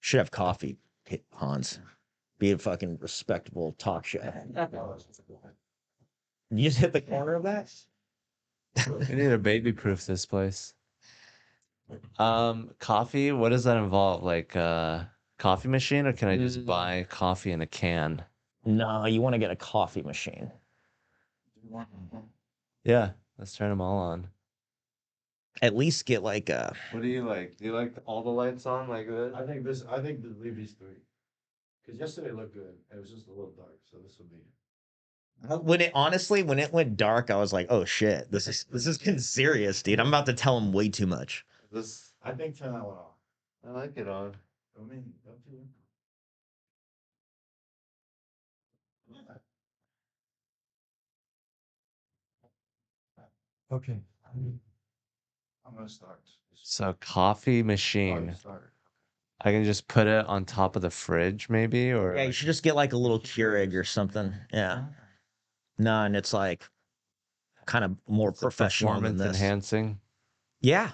Should have coffee, Hans. Be a fucking respectable talk show. You just hit the corner of that? We need to baby proof this place. Coffee, what does that involve? Like coffee machine, or can I just buy coffee in a can? No, you want to get a coffee machine. Yeah, let's turn them all on. At least get like a. What do you like? Do you like all the lights on like this? I think leave these three. Because yesterday looked good. It was just a little dark, so this will be. When it went dark, I was like, oh shit, this is getting serious, dude. I'm about to tell him way too much. I think turn that one off. I like it on. I mean, up to you. Okay. I'm gonna start. So coffee machine. Start. I can just put it on top of the fridge, maybe, or Yeah, you should just get like a little Keurig or something. Yeah. No, and it's like kind of more professional than performance this. enhancing. Yeah.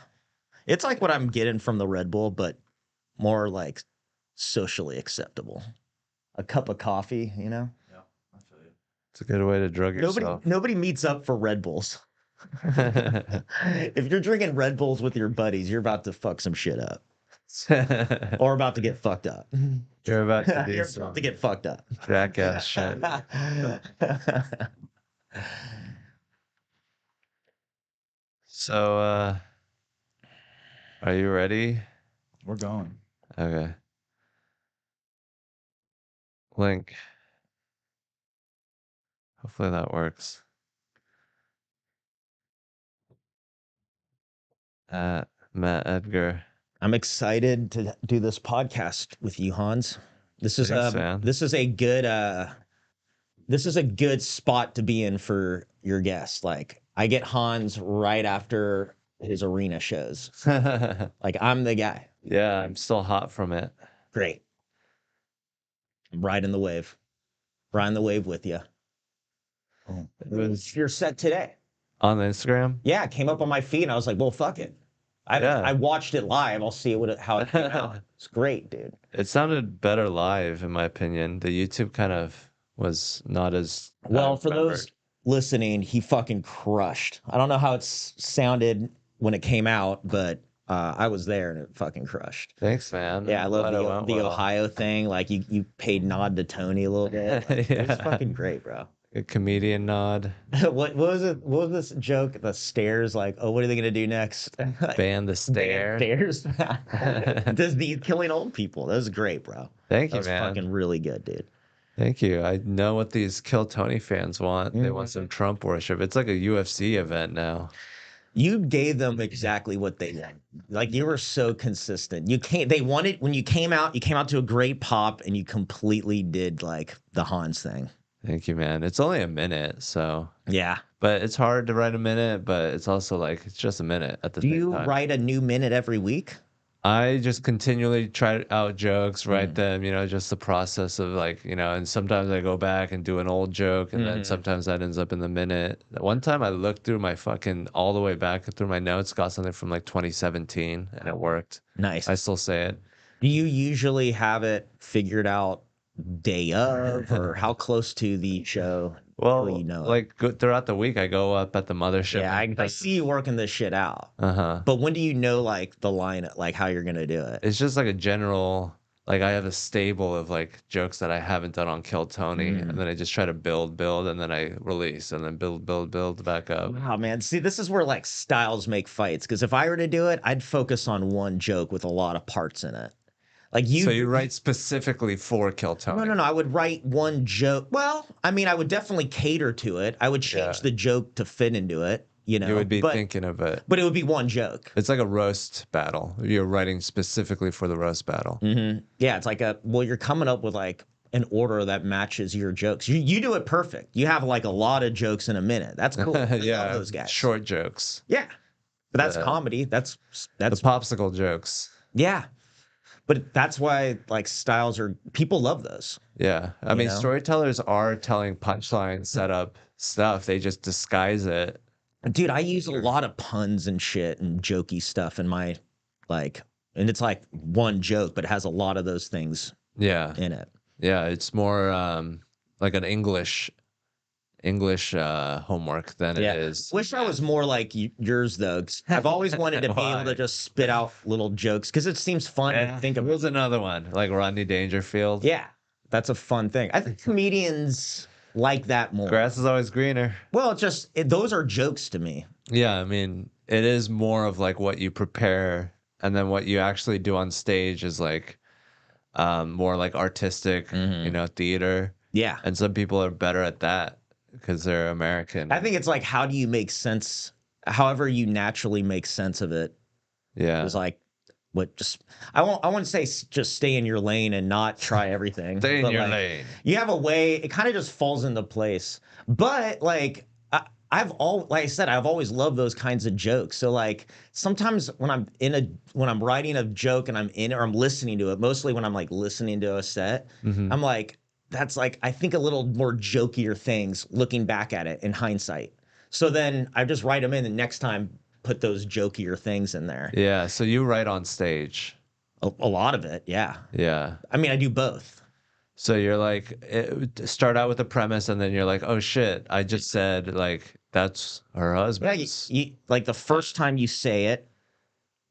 It's like what I'm getting from the Red Bull, but more like socially acceptable. A cup of coffee, you know? Yeah, I feel you. It's a good way to drug yourself. Nobody meets up for Red Bulls. If you're drinking Red Bulls with your buddies, you're about to fuck some shit up. Or about to get fucked up. You're about to do You're some about to get fucked up. jackass shit. So, are you ready? We're going. Okay. Link. Hopefully that works. Mat Edgar. I'm excited to do this podcast with you, Hans. This is Thanks, man. this is a good spot to be in for your guest. Like I get Hans right after his arena shows. Like I'm the guy. Yeah, I'm still hot from it. Great. I'm riding the wave. Riding the wave with you. It was You're set today. on Instagram. Yeah, it came up on my feed and I was like, well, fuck it. I watched it live. I'll see how it came out. It's great, dude. It sounded better live, in my opinion. The YouTube kind of was not as well. For those listening, he fucking crushed. I don't know how it sounded when it came out, but I was there and it fucking crushed. Thanks, man. Yeah, I love the Ohio thing. Like you paid nod to Tony a little bit. Like, yeah. It was fucking great, bro. A comedian nod. What was it? What was this joke? The stairs, like, oh, what are they gonna do next? Ban the stare. Stairs. Does the killing old people? That was great, bro. Thank you, man. man. Fucking really good, dude. Thank you. I know what these Kill Tony fans want. They want some Trump worship. It's like a UFC event now. You gave them exactly what they want. Like you were so consistent. They wanted when you came out to a great pop and you completely did like the Hans thing. Thank you, man. It's only a minute, so yeah. But it's hard to write a minute, but it's also like it's just a minute at the same time. Do you write a new minute every week? I just continually try out jokes, write them, just the process of like, and sometimes I go back and do an old joke and then sometimes that ends up in the minute. One time I looked through my all the way back through my notes, got something from like 2017 and it worked. Nice. I still say it. Do you usually have it figured out day of or how close to the show? Well, like throughout the week, I go up at the mothership. Yeah, I see you working this shit out. But when do you know like the line, like how you're gonna do it? It's just like a general, like I have a stable of like jokes that I haven't done on Kill Tony, and then I just try to build, and then I release, and then build back up. Wow, man. See, this is where like styles make fights. Because if I were to do it, I'd focus on one joke with a lot of parts in it. Like so you write specifically for Kill Tony? No. I would write one joke. Well, I mean, I would definitely cater to it. I would change the joke to fit into it. You would be thinking of it. But it would be one joke. It's like a roast battle. You're writing specifically for the roast battle. Yeah, it's like you're coming up with like an order that matches your jokes. You do it perfect. You have like a lot of jokes in a minute. That's cool. Yeah, love those guys. Short jokes. Yeah, but that's comedy. That's the popsicle jokes. Yeah. But that's why like styles people love those. Yeah. I mean, storytellers are telling punchline setup stuff. They just disguise it. Dude, I use a lot of puns and shit and jokey stuff in my like and it's like one joke, but it has a lot of those things Yeah. in it. Yeah. It's more like an English homework than it is. Wish I was more like yours though. 'Cause I've always wanted to be able to Why? just spit out little jokes because it seems fun to think of. Here's another one, like Rodney Dangerfield. Yeah, that's a fun thing. I think comedians like that more. Grass is always greener. Well, those are jokes to me. Yeah, I mean, it is more of like what you prepare, and then what you actually do on stage is like more like artistic, theater. Yeah. And some people are better at that because they're American. I think it's like, how do you make sense? However you naturally make sense of it. Yeah. It's like, I won't say just stay in your lane and not try everything. Stay in but your like, lane. You have a way, it kind of just falls into place. But like, like I said, I've always loved those kinds of jokes. So like sometimes when I'm writing a joke and I'm in it or I'm listening to it, mostly when I'm like listening to a set, I'm like, that's like, I think a little more jokier things looking back at it in hindsight. So then I just write them in and next time put those jokier things in there. Yeah. So you write on stage. A lot of it. Yeah. Yeah. I mean, I do both. So you're like, start out with a premise and then you're like, oh shit, I just said like, that's her husband. Yeah. You, like the first time you say it,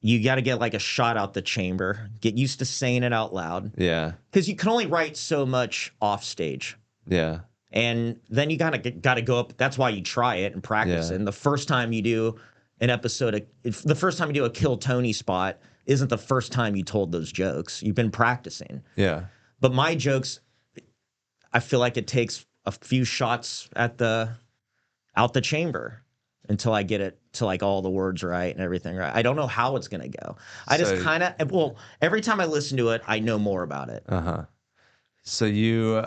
you got to get like a shot out the chamber, get used to saying it out loud. Yeah. Because you can only write so much off stage. Yeah. And then you got to go up. That's why you try it and practice it. And the first time you do the first time you do a Kill Tony spot isn't the first time you told those jokes. You've been practicing. Yeah. But my jokes, I feel like it takes a few shots out the chamber until I get it to like all the words right and everything right. I don't know how it's going to go. I just kind of, every time I listen to it, I know more about it. Uh-huh. So you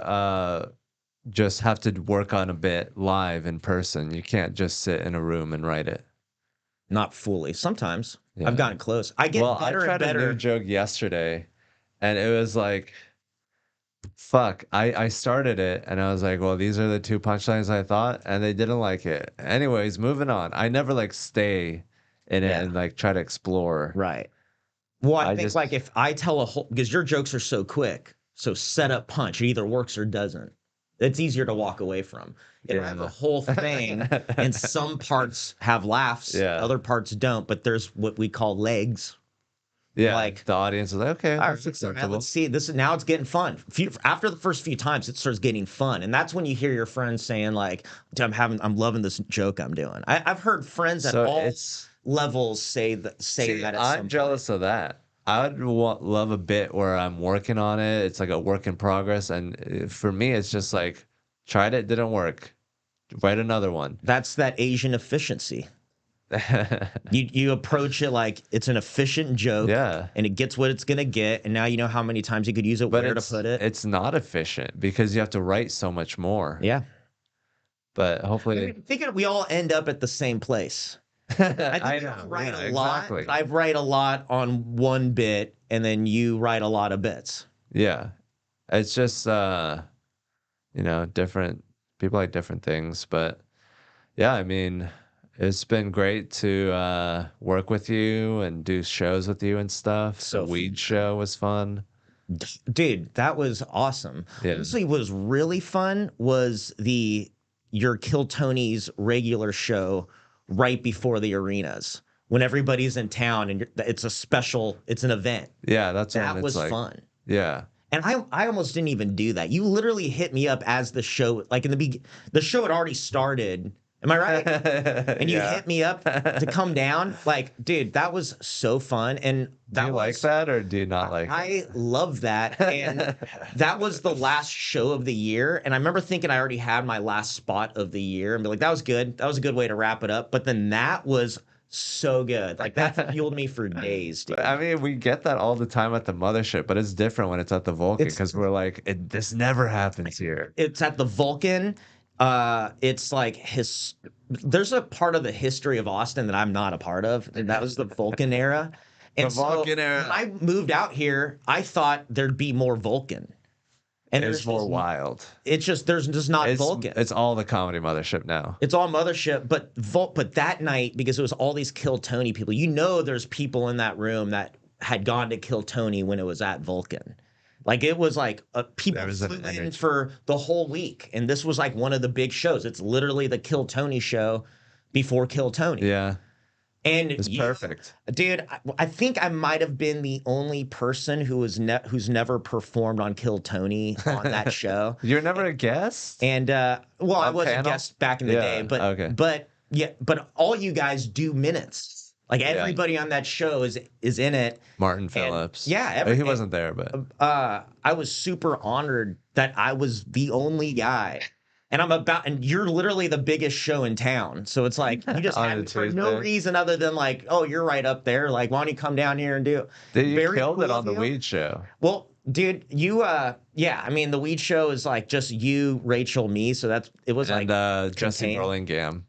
just have to work on a bit live in person. You can't just sit in a room and write it. Not fully. Sometimes Yeah. I've gotten close. I get better I tried and better. a new joke yesterday, and it was like, fuck. I started it, and I was like, well, these are the two punchlines I thought, and they didn't like it. Anyways, moving on. I never like stay in it and like try to explore. Right. Well, I think like if I tell a whole, because your jokes are so quick, so set up punch, it either works or doesn't. It's easier to walk away from. If I have a whole thing and some parts have laughs, other parts don't, but there's what we call legs. Yeah, like the audience is like, okay, that's acceptable. Let's see. Now it's getting fun. After the first few times, it starts getting fun, and that's when you hear your friends saying like, "I'm loving this joke I'm doing." I've heard friends at all levels say that. I'm jealous of that. I would love a bit where I'm working on it. It's like a work in progress. And for me, it's just like, tried it, didn't work. Write another one. That's that Asian efficiency. You approach it like it's an efficient joke. Yeah. And it gets what it's going to get. And now you know how many times you could use it, where to put it. It's not efficient because you have to write so much more. Yeah. But hopefully. I think we all end up at the same place. I think I write a lot. Exactly. I write a lot on one bit, and then you write a lot of bits. Yeah, it's just different people like different things, but yeah, I mean, it's been great to work with you and do shows with you and stuff. So the weed show was fun. Dude, that was awesome. Yeah. Honestly, what was really fun was your Kill Tony's regular show right before the arenas when everybody's in town and it's an event. Yeah, that was like, fun. Yeah. And I almost didn't even do that. You literally hit me up as the show, like the show had already started. Am I right? And you hit me up to come down. Like, dude, that was so fun. And do you like that or do you not like it? I love that. And that was the last show of the year. And I remember thinking I already had my last spot of the year and be like, that was good. That was a good way to wrap it up. But then that was so good. Like that fueled me for days, dude. I mean, we get that all the time at the mothership, but it's different when it's at the Vulcan because we're like, this never happens here. It's at the Vulcan. It's like there's a part of the history of Austin that I'm not a part of, and that was the Vulcan era. And Vulcan era. When I moved out here, I thought there'd be more Vulcan. And it's more wild. It's just there's just not Vulcan. It's all the comedy mothership now. It's all mothership, but that night, because it was all these Kill Tony people, there's people in that room that had gone to kill Tony when it was at Vulcan. Like it was like people There was flew an in energy. for the whole week, and this was like one of the big shows. It's literally the Kill Tony show before Kill Tony. Yeah, And it's perfect. dude. I think I might have been the only person who's never performed on Kill Tony on that show. You're never a guest? And well, I On was a panel? guest back in the Yeah, day, but okay. but all you guys do minutes. Like everybody on that show is in it. Martin Phillips. Yeah, he wasn't there, but I was super honored that I was the only guy. And you're literally the biggest show in town. So it's like, you just On had a me for no Tuesday. reason other than like, oh, you're right up there. Like, why don't you come down here and do it? dude, you Very killed it cool on the of you. weed show. Well, dude, yeah, I mean, the weed show is like just you, Rachel, me. So it was And like, Jesse contained. Burlingame.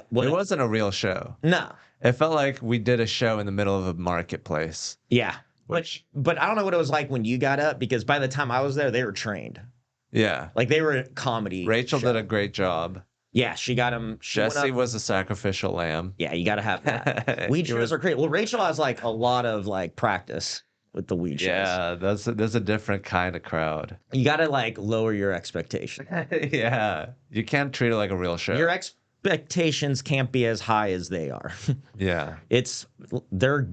What? It wasn't a real show. No. It felt like we did a show in the middle of a marketplace. Yeah. Which, But I don't know what it was like when you got up, because by the time I was there, they were trained. yeah. Like they were a comedy. Rachel show. did a great job. Yeah, she got him. She went Jesse up- was a sacrificial lamb. Yeah, you got to have that. Weed He shows was- are great. Well, Rachel has like a lot of like practice with the weed shows. Yeah, there's a different kind of crowd. You got to like lower your expectations. Yeah. You can't treat it like a real show. Your expectations can't be as high as they are. Yeah. They're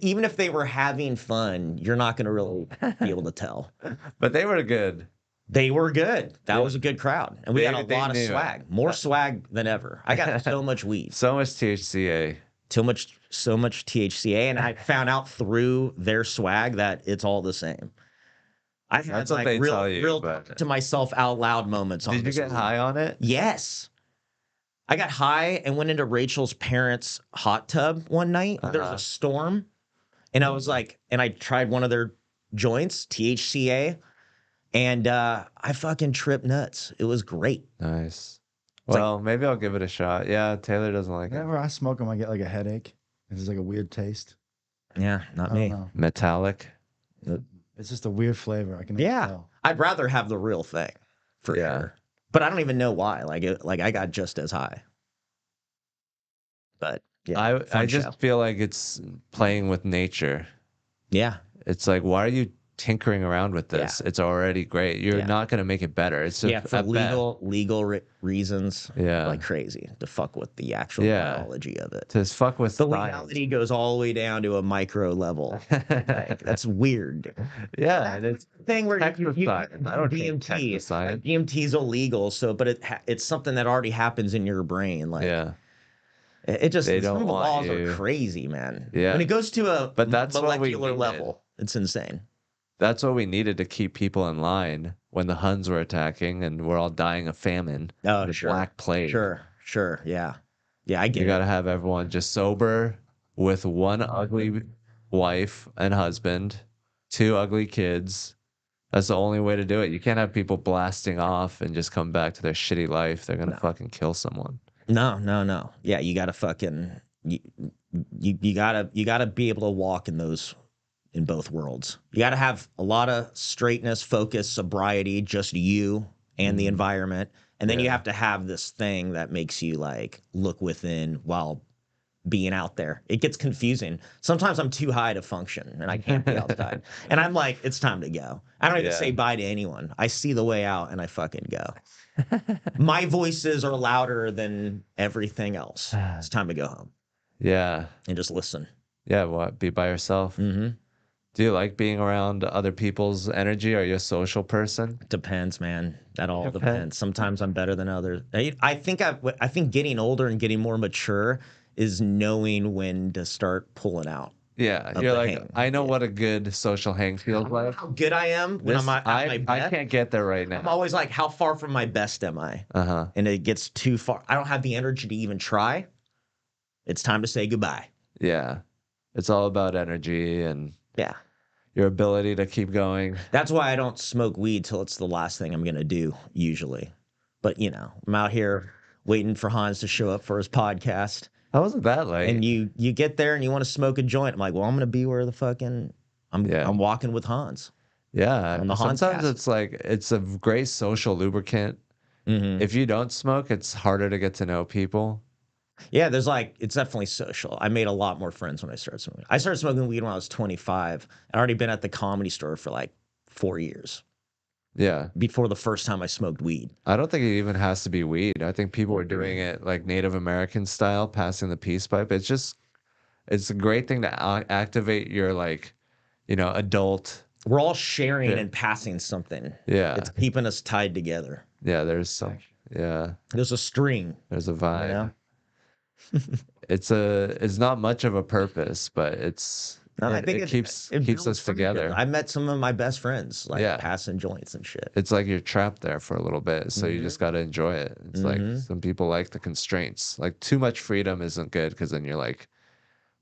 even if they were having fun, you're not going to really be able to tell. But they were good. They were good. That Yeah. was a good crowd, and we got a They lot of knew it. swag, more swag than ever. I got so much weed, So much THCA. so much THCA, and I found out through their swag that it's all the same. I had That's what like they real, tell you, real but- to myself out loud moments. On Did you this get weed. high on it? Yes. I got high and went into Rachel's parents' hot tub one night. There was Uh-huh. a storm, and I was like, and I tried one of their joints, THCA, and I fucking tripped nuts. It was great. Nice. It's like- Well, maybe I'll give it a shot. Yeah, Taylor doesn't like it. Whenever I smoke them, I get like a headache. It's like a weird taste. Yeah, not I don't me. know. Metallic. It's just a weird flavor. I can never Yeah. tell. I'd rather have the real thing, for Yeah. sure. But I don't even know why. Like I got just as high. But yeah, I fun just show. feel like it's playing with nature. Yeah, It's like, why are you tinkering around with this? It's already great. You're Yeah. not going to make it better. It's just yeah, for at best. legal reasons. Yeah. Like crazy to fuck with the actual Yeah. biology of it. To fuck with The science. legality goes all the way down to a micro level. Like, that's weird. Yeah, and it's Thing where Texas science. I don't take DMT. Texas science. DMT is illegal, so but it's something that already happens in your brain. Like yeah. it just They some don't of the want laws you. are crazy, man. Yeah. When it goes to a But that's what we molecular needed. level, it's insane. That's what we needed to keep people in line when the Huns were attacking and we're all dying of famine. Oh, the sure. Black Plague. Sure, yeah, I get You it. got to have everyone just sober with one ugly wife and husband, 2 ugly kids. That's the only way to do it. You can't have people blasting off and just come back to their shitty life. They're going to fucking kill someone. No. Yeah, you gotta fucking you gotta be able to walk in both worlds. You gotta have a lot of straightness, focus, sobriety, just you and the environment. And then you Yeah. have to have this thing that makes you like look within while being out there. It gets confusing. Sometimes I'm too high to function and I can't be outside. And I'm like, it's time to go. I don't even Yeah. say bye to anyone. I see the way out and I fucking go. My voices are louder than everything else. It's time to go home Yeah. and just listen. Yeah. What? Be by yourself. Mm-hmm. Do you like being around other people's energy? Are you a social person? Depends, man. That all Okay. depends. Sometimes I'm better than others. I think getting older and getting more mature is knowing when to start pulling out. Yeah. Of You're the like, hang. I know what a good social hang feels like. How good I am when This- I'm at my I best. can't get there right I'm now. always like, how far from my best am I? Uh-huh. And it gets too far. I don't have the energy to even try. It's time to say goodbye. Yeah. It's all about energy and Yeah. your ability to keep going. That's why I don't smoke weed till it's the last thing I'm gonna do, usually. But I'm out here waiting for Hans to show up for his podcast. How wasn't that like? And you get there and you want to smoke a joint. I'm like, well, I'm gonna be where the fucking I'm walking with Hans. Yeah. on the Sometimes Hanscast. it's like, it's a great social lubricant. Mm-hmm. If you don't smoke, it's harder to get to know people. Yeah, there's like it's definitely social. I made a lot more friends when I started smoking. I started smoking weed when I was 25. I'd already been at the Comedy Store for like 4 years Yeah. before the first time I smoked weed. I don't think it even has to be weed. I think people were doing it like Native American style, passing the peace pipe. It's a great thing to activate your like, adult. We're all sharing Yeah. and passing something. Yeah. It's keeping us tied together. Yeah, yeah, There's a string, there's a you vibe. know? It's not much of a purpose, but No, I think it keeps it keeps builds us friendship. together. I met some of my best friends, like Yeah. passing joints and shit. It's like you're trapped there for a little bit, so you Mhm. just got to enjoy it. It's like Mhm. some people like the constraints. Like too much freedom isn't good because then you're like,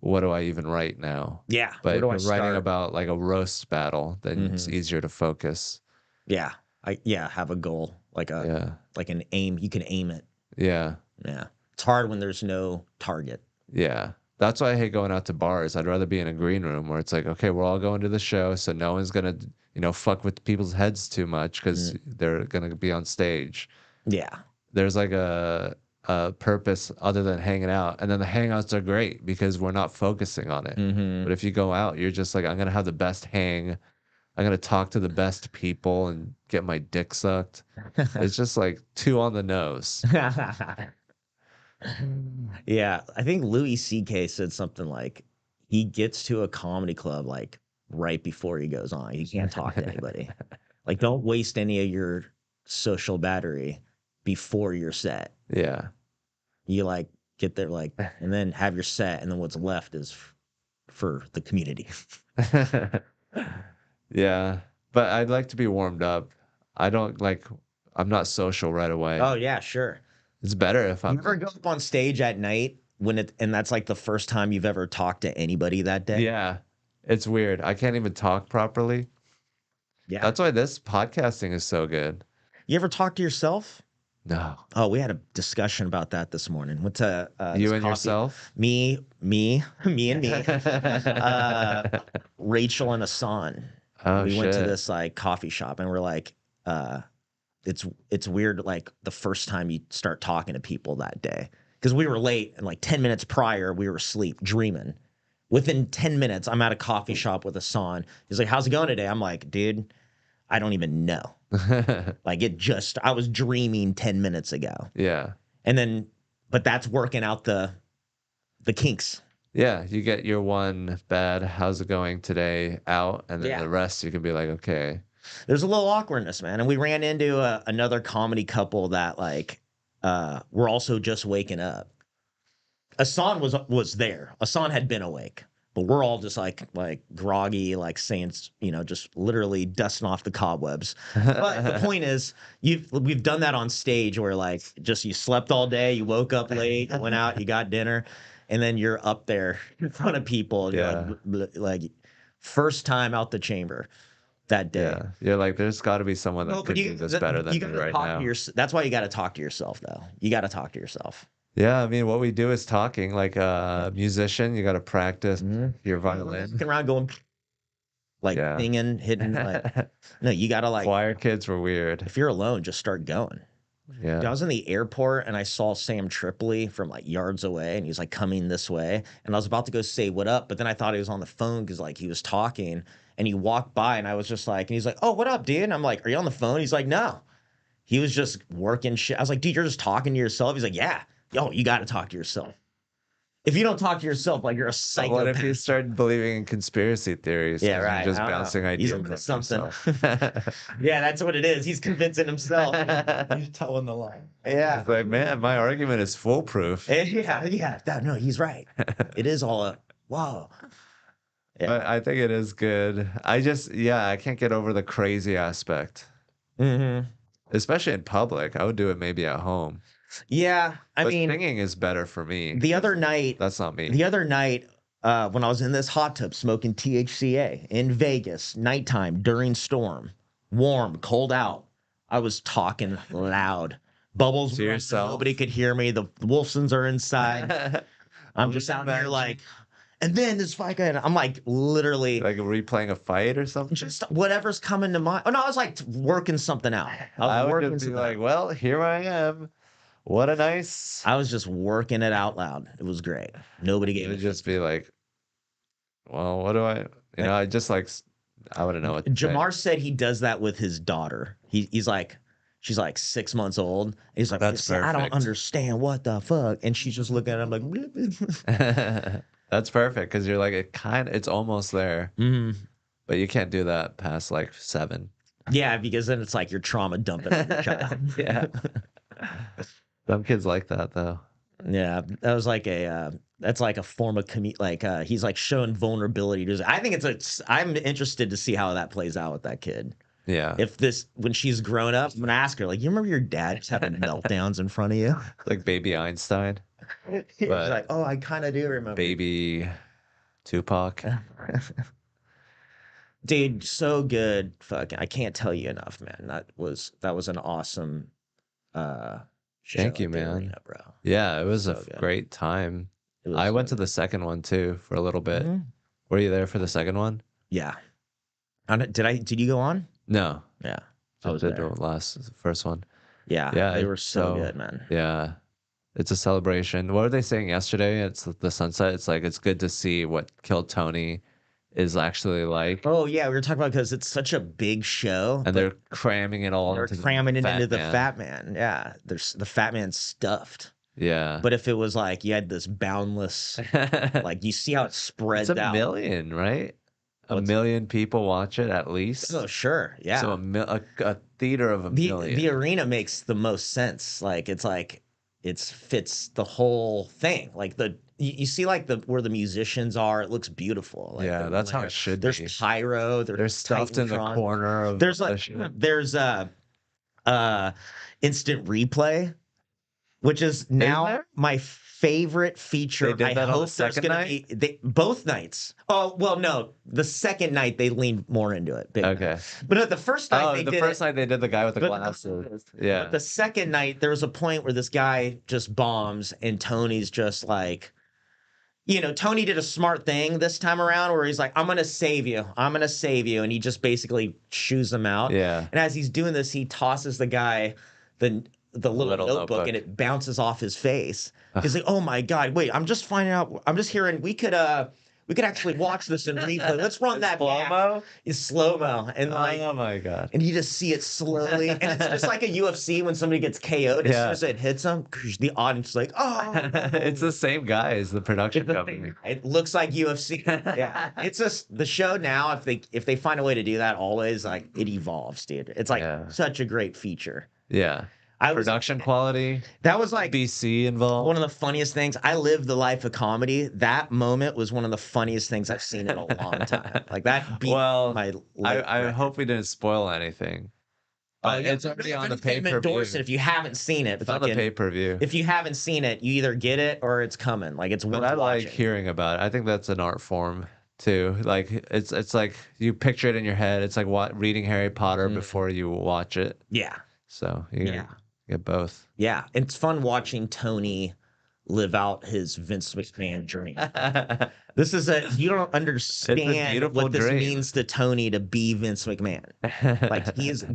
what do I even write now? Yeah. But Where if do I you're writing start? about like a roast battle, then it's Mhm. easier to focus. Yeah. Have a goal, like Yeah. an aim. You can aim it. Yeah. Yeah. It's hard when there's no target. Yeah. That's why I hate going out to bars. I'd rather be in a green room where it's like, okay, we're all going to the show, so no one's gonna, fuck with people's heads too much because they're gonna be on stage. Yeah. There's like a purpose other than hanging out, and then the hangouts are great because we're not focusing on it. Mm-hmm. But if you go out, you're just like, I'm gonna have the best hang. I'm gonna talk to the best people and get my dick sucked. It's just like too on the nose. Yeah, I think Louis C.K. said something like he gets to a comedy club like right before he goes on. He can't talk to anybody. Like, don't waste any of your social battery before your set. Yeah. You like get there like, and then have your set, and then what's left is for the community. Yeah, but I'd like to be warmed up. I don't like, I'm not social right away. Oh yeah, sure. It's better if You I'm, ever go up on stage at night and that's like the first time you've ever talked to anybody that day? yeah, it's weird. I can't even talk properly. Yeah. That's why this podcasting is so good. You ever talk to yourself? No. Oh, we had a discussion about that this morning. Went to You this and coffee- yourself? me and me, Rachel and Asan. Oh, We went to shit. this like coffee shop, and we're like, it's weird like the first time you start talking to people that day because we were late and like 10 minutes prior we were asleep dreaming. Within 10 minutes, I'm at a coffee shop with Asan. He's like, "How's it going today?" I'm like, "Dude, I don't even know." Like I was dreaming 10 minutes ago. Yeah. And then, but that's working out the kinks. Yeah, you get your one bad, how's it going today out, and then Yeah. the rest you can be like, okay. There's a little awkwardness, man. And we ran into another comedy couple that like were also just waking up. Asan was there. Asan had been awake, but we're all just like groggy, like saying, just literally dusting off the cobwebs. But the point is, we've done that on stage where like just you slept all day, you woke up late, went out, you got dinner, and then you're up there in front of people. And Yeah. You're like first time out the chamber that day. Yeah. You're like, there's got to be someone that No, could do this better than me gotta right talk now. to that's why you got to talk to yourself, though. You got to talk to yourself. Yeah, I mean, what we do is talking. Like a musician, you got to practice your violin. Looking around going like Yeah. singing, hitting. Like, no, you got to like, Choir kids were weird. if you're alone, just start going. Yeah. I was in the airport and I saw Sam Tripoli from like yards away and he's like coming this way. And I was about to go say what up, but then I thought he was on the phone because like he was talking and he walked by and I was just like, and he's like, "Oh, what up, dude?" And I'm like, "Are you on the phone?" He's like, "No." He was just working shit. I was like, "Dude, you're just talking to yourself?" He's like, "Yeah." Yo, you got to talk to yourself. If you don't talk to yourself, like you're a psychopath. What if you start believing in conspiracy theories? Yeah, 'Cause right. You're just I don't bouncing know. ideas He's into off something. yourself. Yeah, that's what it is. He's convincing himself. He's telling the lie. Yeah. It's like, man, my argument is foolproof. Yeah. No, he's right. It is all a whoa. Yeah. But I think it is good. I can't get over the crazy aspect, Mm-hmm. especially in public. I would do it maybe at home. Yeah, I But mean, singing is better for me. the other night, That's not me. when I was in this hot tub smoking THCA in Vegas, nighttime during storm, warm, cold out, I was talking loud. Bubbles To were on, yourself? nobody could hear me. The Wolfsons are inside. I'm just out there like, and then this fucking, and I'm like literally like replaying a fight or something. just whatever's coming to mind. Oh no, I was like working something out. I was would working just be something like, out. well, here I am. What a nice. I was just working it out loud. It was great. Nobody It gave would a just be like, well, what do I? You know, I just like I wouldn't know what to say. Jamar said he does that with his daughter. He's like, she's like 6 months old. He's like, That's "See, I don't perfect. understand what the fuck," and she's just looking at him like, That's perfect because you're like it's almost there, but you can't do that past like 7. yeah, because then it's like you're trauma dumping on your child. Yeah. Some kids like that though. Yeah, that was like that's like a form of he's like showing vulnerability to. I think I'm interested to see how that plays out with that kid. Yeah. If when she's grown up, I'm gonna ask her, like, you remember your dad just having meltdowns in front of you? Like baby Einstein, She's but like, oh, I kind of do remember. baby Tupac. Dude, so good. Fucking, I can't tell you enough, man. That was an awesome show Thank you, at the man. arena, bro. Yeah, it was So a good. great time. It was I went so to the second one too for a little bit. Mhm. Were you there for the second one? Yeah. Did you go on? No, Yeah. I just was did there. the first one. Yeah, Yeah, they were so good, man. Yeah, it's a celebration. What were they saying yesterday? It's the sunset. It's like it's good to see what Kill Tony is actually like, Oh yeah, we were talking about because it's such a big show, and but they're cramming it all they're into cramming it into the Man. Fat Man. Yeah, there's the Fat Man stuffed. Yeah, But if it was like you had this boundless, like you see how it spreads it's a out. million, right? A What's- million people watch it at least. Oh sure, yeah. So a theater of a million. The arena makes the most sense. Like it fits the whole thing. Like you see like where the musicians are. It looks beautiful. Like Yeah, that's how it should there's be. pyro. They're stuffed in the Titantron. corner of There's the like shit. there's instant replay, which is now there? my favorite feature. They did I that on the hope there's second gonna night? be both nights. Oh well, no, the second night they leaned more into it. Big Okay. night. But at the first night they the did first it. night they did the guy with the But- glasses. But Yeah. the second night, there was a point where this guy just bombs, and Tony's just like, Tony did a smart thing this time around where he's like, I'm going to save you. I'm going to save you. And he just basically shoos him out. Yeah. And as he's doing this, he tosses the guy the little notebook and it bounces off his face. He's like, oh my God, wait, I'm just finding out. I'm just hearing we could actually watch this in replay. Let's run that back. Slow-mo? It's slow-mo. And like, Oh my god. and you just see it slowly. And it's just like a UFC when somebody gets KO'd. As soon as it hits them, the audience is like, oh. It's the same guy as the production company. It looks like UFC. Yeah. It's just the show now, if they find a way to do that always, like it evolves, dude. It's like such a great feature. Yeah. Production quality. That was like BC involved. One of the funniest things. I lived the life of comedy. That moment was one of the funniest things I've seen in a long time. Like that beat my life. I hope we didn't spoil anything. It's already on the pay-per-view. If you haven't seen it, it's on the pay-per-view. If you haven't seen it, you either get it or it's coming. Like it's worth watching. I watching. like hearing about it. I think that's an art form too. Like it's like you picture it in your head. It's like reading Harry Potter before you watch it. Yeah. So you get both. Yeah, it's fun watching Tony live out his Vince McMahon dream. This is you don't understand what this means to Tony to be Vince McMahon. Like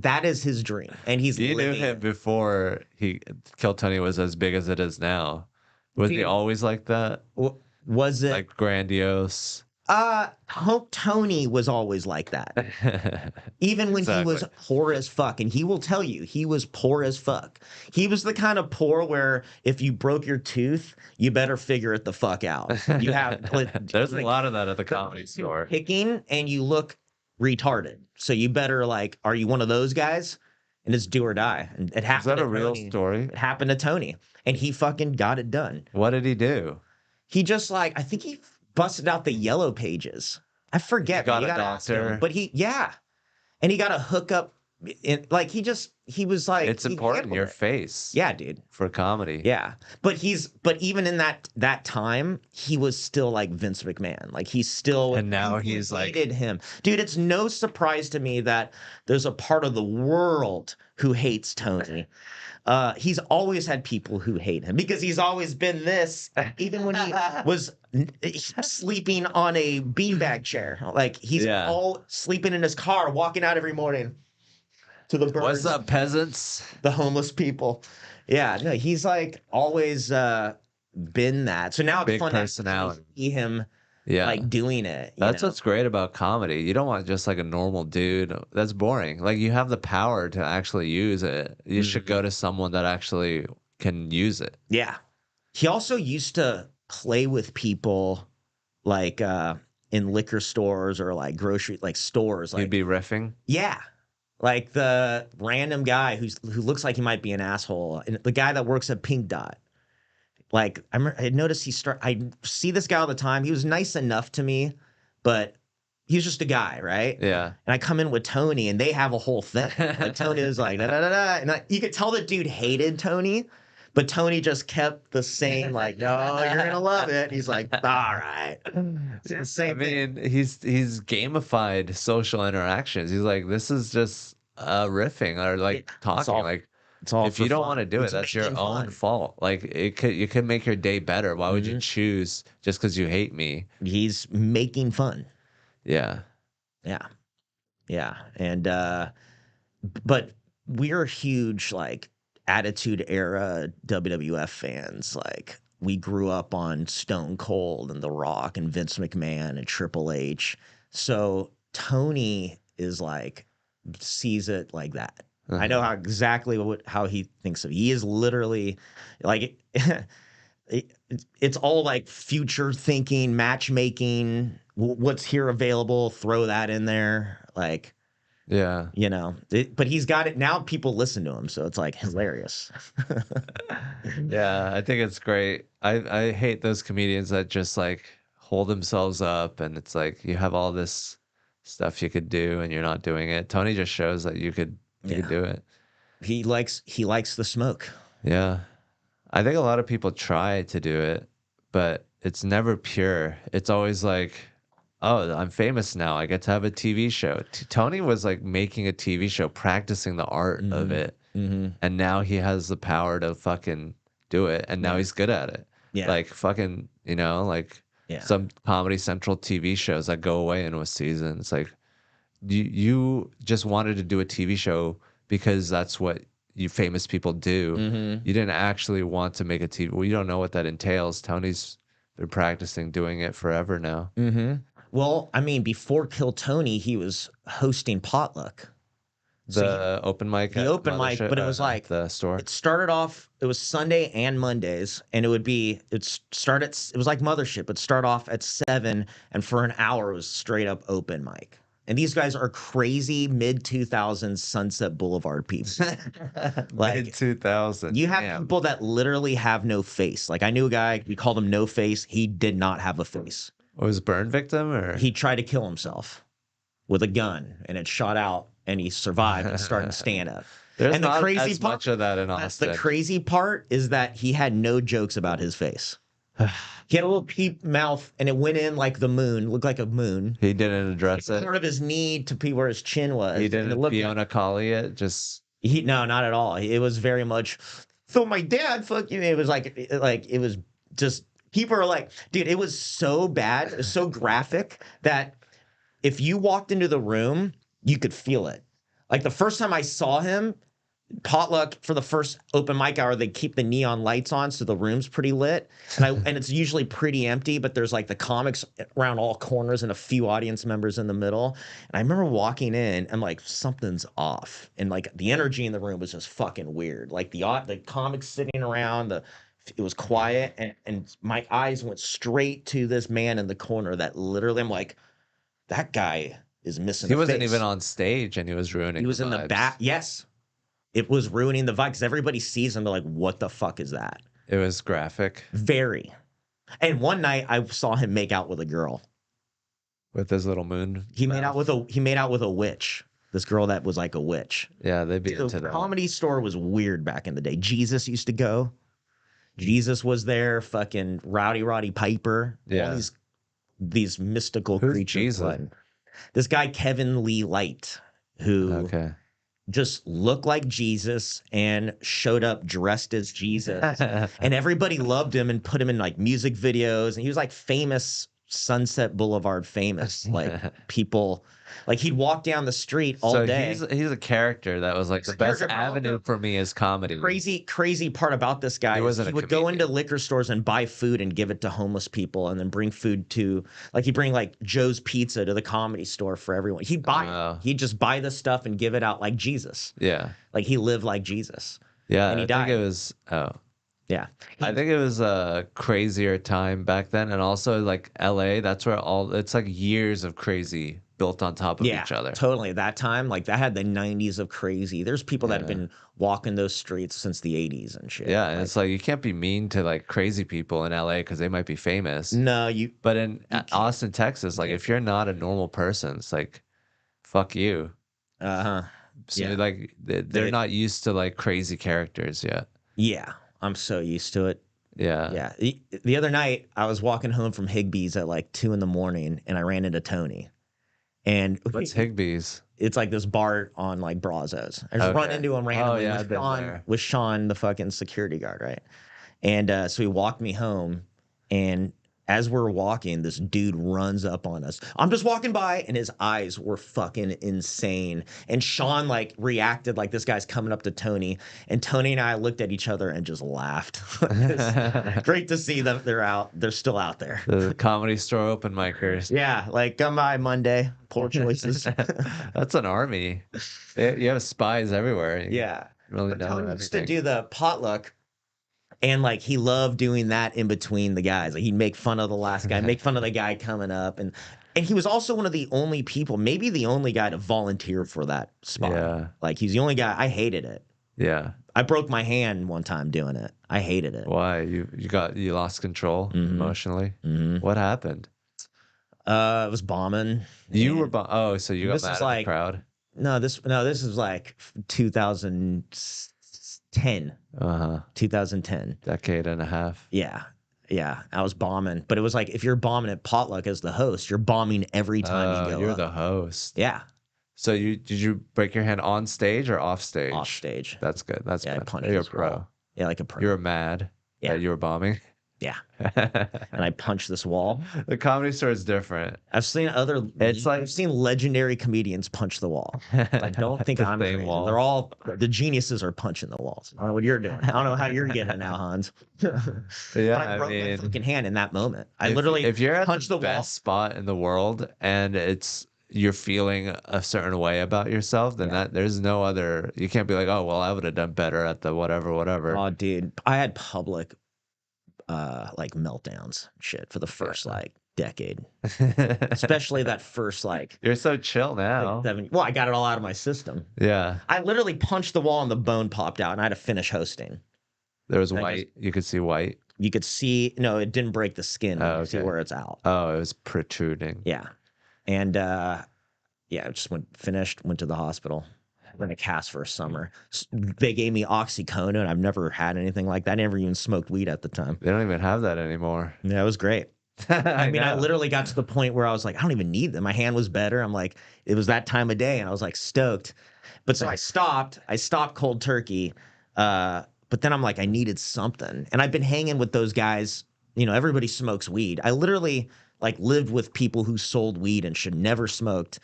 that is his dream, and he's. You knew him before Kill Tony was as big as it is now. Was he always like that? Was it like grandiose? Tony was always like that. Even when he was poor as fuck, and he will tell you he was poor as fuck. He was the kind of poor where if you broke your tooth, you better figure it the fuck out. You have there's a lot of that at the Comedy Store. Picking and you look retarded, so you better are you one of those guys? And it's do or die. And it happened. Is that a real story? It happened to Tony, and he fucking got it done. What did he do? He just I think he busted out the yellow pages. I forget. He got a doctor. But and he got a hookup. He was like, it's important in your face. Yeah, dude. For comedy. Yeah, but even in that time, he was still like Vince McMahon. Like he's still. And now he's hated him, dude. It's no surprise to me that there's a part of the world who hates Tony. He's always had people who hate him because he's always been this, even when he was sleeping on a beanbag chair. Like he's all sleeping in his car, walking out every morning to the birds. What's up, peasants? The homeless people. Yeah, no, he's like always been that. So now it's Big fun to actually personality. see him Yeah. like doing it. That's what's great about comedy. You don't want just like a normal dude. That's boring. Like you have the power to actually use it. You should go to someone that actually can use it. Yeah. He also used to play with people like in liquor stores or like grocery like stores. You'd Like, be riffing. yeah. Like the random guy who looks like he might be an asshole. And the guy that works at Pink Dot. Like I noticed I see this guy all the time. He was nice enough to me, but he was just a guy, right? Yeah. And I come in with Tony, and they have a whole thing. Like Tony is like da da da da, and you could tell the dude hated Tony, but Tony just kept the same like, no, you're gonna love it. He's like, all right, it's the I same thing. mean, he's gamified social interactions. He's like, this is just riffing or like talking. Like It's all if for you don't fun. want to do it, It's that's your making own fun. fault. Like you could make your day better. Why would you choose just because you hate me? He's making fun. Yeah. Yeah, yeah, and but we're huge like Attitude Era WWF fans. Like we grew up on Stone Cold and The Rock and Vince McMahon and Triple H. So Tony is like sees it like that. I know exactly how he thinks of it. He is literally like it's all like future thinking, matchmaking. What's here available? Throw that in there. Like Yeah. but he's got it now. People listen to him, so it's like hilarious. Yeah, I think it's great. I hate those comedians that just like hold themselves up and it's like you have all this stuff you could do and you're not doing it. Tony just shows that you could Yeah, do it. he likes the smoke. Yeah. I think a lot of people try to do it, but it's never pure. It's always like, oh, I'm famous now. I get to have a TV show. Tony was like making a TV show, practicing the art of it. Mm-hmm. And now he has the power to fucking do it. And now Yeah. he's good at it. Yeah. Like fucking, like Yeah. some Comedy Central TV shows that go away in a season. It's like you just wanted to do a TV show because that's what you famous people do. Mm-hmm. You didn't actually want to make a TV. Well, you don't know what that entails. Tony's been practicing doing it forever now. Mm-hmm. Well, I mean, before Kill Tony, he was hosting Potluck. The open mic, the open mic, but it was like the store. It started off. It was Sunday and Mondays, and it was like Mothership. It'd start off at 7, and for an hour it was straight up open mic. And these guys are crazy mid 2000s Sunset Boulevard people. Like mid 2000. You have people that literally have no face. Like I knew a guy, we called him No Face. He did not have a face. Was burn victim or he tried to kill himself with a gun, and it shot out, and he survived and started stand up. There's and not the crazy as part, much of that in Austin. The crazy part is that he had no jokes about his face. He had a little peep mouth, and it went in like the moon, looked like a moon. He didn't address it. Part of his knee to be where his chin was. He didn't Fiona Collie it. Just no, not at all. It was very much. So my dad, fuck you. It was like it was just people are like, dude. It was so bad, it was so graphic that if you walked into the room, you could feel it. Like the first time I saw him, Potluck for the first open mic hour, they keep the neon lights on, so the room's pretty lit, and it's usually pretty empty. But there's like the comics around all corners and a few audience members in the middle. And I remember walking in, and like something's off, and like the energy in the room was just fucking weird. Like the comics sitting around, it was quiet, and my eyes went straight to this man in the corner that literally I'm like, that guy is missing. He wasn't even on stage, and he was ruining. He was in the back. Yes. It was ruining the vibe because everybody sees him. They're like, what the fuck is that? It was graphic. Very. And one night I saw him make out with a girl. With his little moon. He made out with a witch. This girl that was like a witch. Yeah, they'd be into that. The Comedy Store was weird back in the day. Jesus used to go. Jesus was there. Fucking Roddy Piper. Yeah. All these mystical creatures. Jesus? This guy, Kevin Lee Light, who just looked like Jesus and showed up dressed as Jesus. And everybody loved him and put him in like music videos. And he was like famous Sunset Boulevard famous. Like people, like he'd walk down the street all So day. he's a character that was like He's the a best character, but avenue also for me is comedy. Crazy part about this guy He is wasn't he a would go into comedian. liquor stores and buy food and give it to homeless people and then bring food to, like, he'd bring like Joe's Pizza to the Comedy Store for everyone. He'd buy Oh. it. He'd just buy the stuff and give it out like Jesus. Yeah. Like he lived like Jesus. Yeah. And he I think died. it was Yeah. I think it was a crazier time back then, and also like LA, that's where it's like years of crazy built on top of Yeah, each other. totally. That time, like that had the 90s of crazy. There's people that have Yeah. been walking those streets since the 80s and shit. Yeah, and Like, it's like you can't be mean to like crazy people in LA because they might be famous. no, you But in can't. Austin, Texas, like can't. if you're not a normal person, it's like fuck you. Uh-huh. So Yeah. like they're They- not used to like crazy characters yet. Yeah, I'm so used to it. Yeah. Yeah. The other night, I was walking home from Higbee's at like 2 a.m. and I ran into Tony. And What's Higbee's? it's like this bar on like Brazos. I just run Okay. into him Oh, randomly yeah, I've with been Sean, there. the fucking security guard, right? And so he walked me home, and as we're walking, this dude runs up on us. I'm just walking by, and his eyes were fucking insane. And Sean like reacted like this guy's coming up to Tony, and Tony and I looked at each other and just laughed. It's great to see them. They're still out there. The Comedy Store open micers. Yeah, like come by Monday, poor choices. That's an army. You have spies everywhere. You Yeah. really But know Tony used to everything. do the potluck, and like he loved doing that in between the guys. Like he'd make fun of the last guy, make fun of the guy coming up, and he was also one of the only people, maybe the only guy to volunteer for that spot. Yeah. Like he's the only guy. I hated it. Yeah. I broke my hand one time doing it. I hated it. Why? You lost control emotionally? Mhm. What happened? It was bombing. You were and so you got this mad is at the like- crowd? no, this is like 2010. Uh-huh. 2010. Decade and a half. Yeah. Yeah. I was bombing. But it was like if you're bombing at potluck as the host, you're bombing every time you go You're up. the host. Yeah. So did you break your hand on stage or off stage? Off stage. That's good. That's Yeah, I good. punched You're a this pro. wall. Yeah, like a pro. You were mad Yeah. that you were bombing. Yeah. And I punched this wall. The Comedy Store is different. I've seen I've seen legendary comedians punch the wall. I don't think The I'm same crazy. wall. They're all the geniuses are punching the walls. I don't know what you're doing. I don't know how you're getting it now, Hans. Yeah, But I I broke my mean, fucking hand in that moment. I literally if you're at punched the the wall. best spot in the world and you're feeling a certain way about yourself, then there's no other. You can't be like, oh well, I would have done better at the whatever. Oh, dude, I had public like meltdowns shit for the first like decade, especially that first like You're so chill now. 7. Well, I got it all out of my system. Yeah, I literally punched the wall and the bone popped out, and I had to finish hosting. there was I white. You could see white. You could see, no, it didn't break the skin. You Oh, could see okay. where it's out. Oh, it was protruding. Yeah, and yeah, I just went to the hospital. In a cast for a summer. They gave me oxycodone. I've never had anything like that. I never even smoked weed at the time. They don't even have that anymore. Yeah, it was great. I mean, I know. literally got to the point where I was like, I don't even need them. My hand was better. I'm like, it was that time of day, and I was like stoked. But so I stopped cold turkey. But then I'm like, I needed something. And I've been hanging with those guys. You know, everybody smokes weed. I literally like lived with people who sold weed and should never smoked.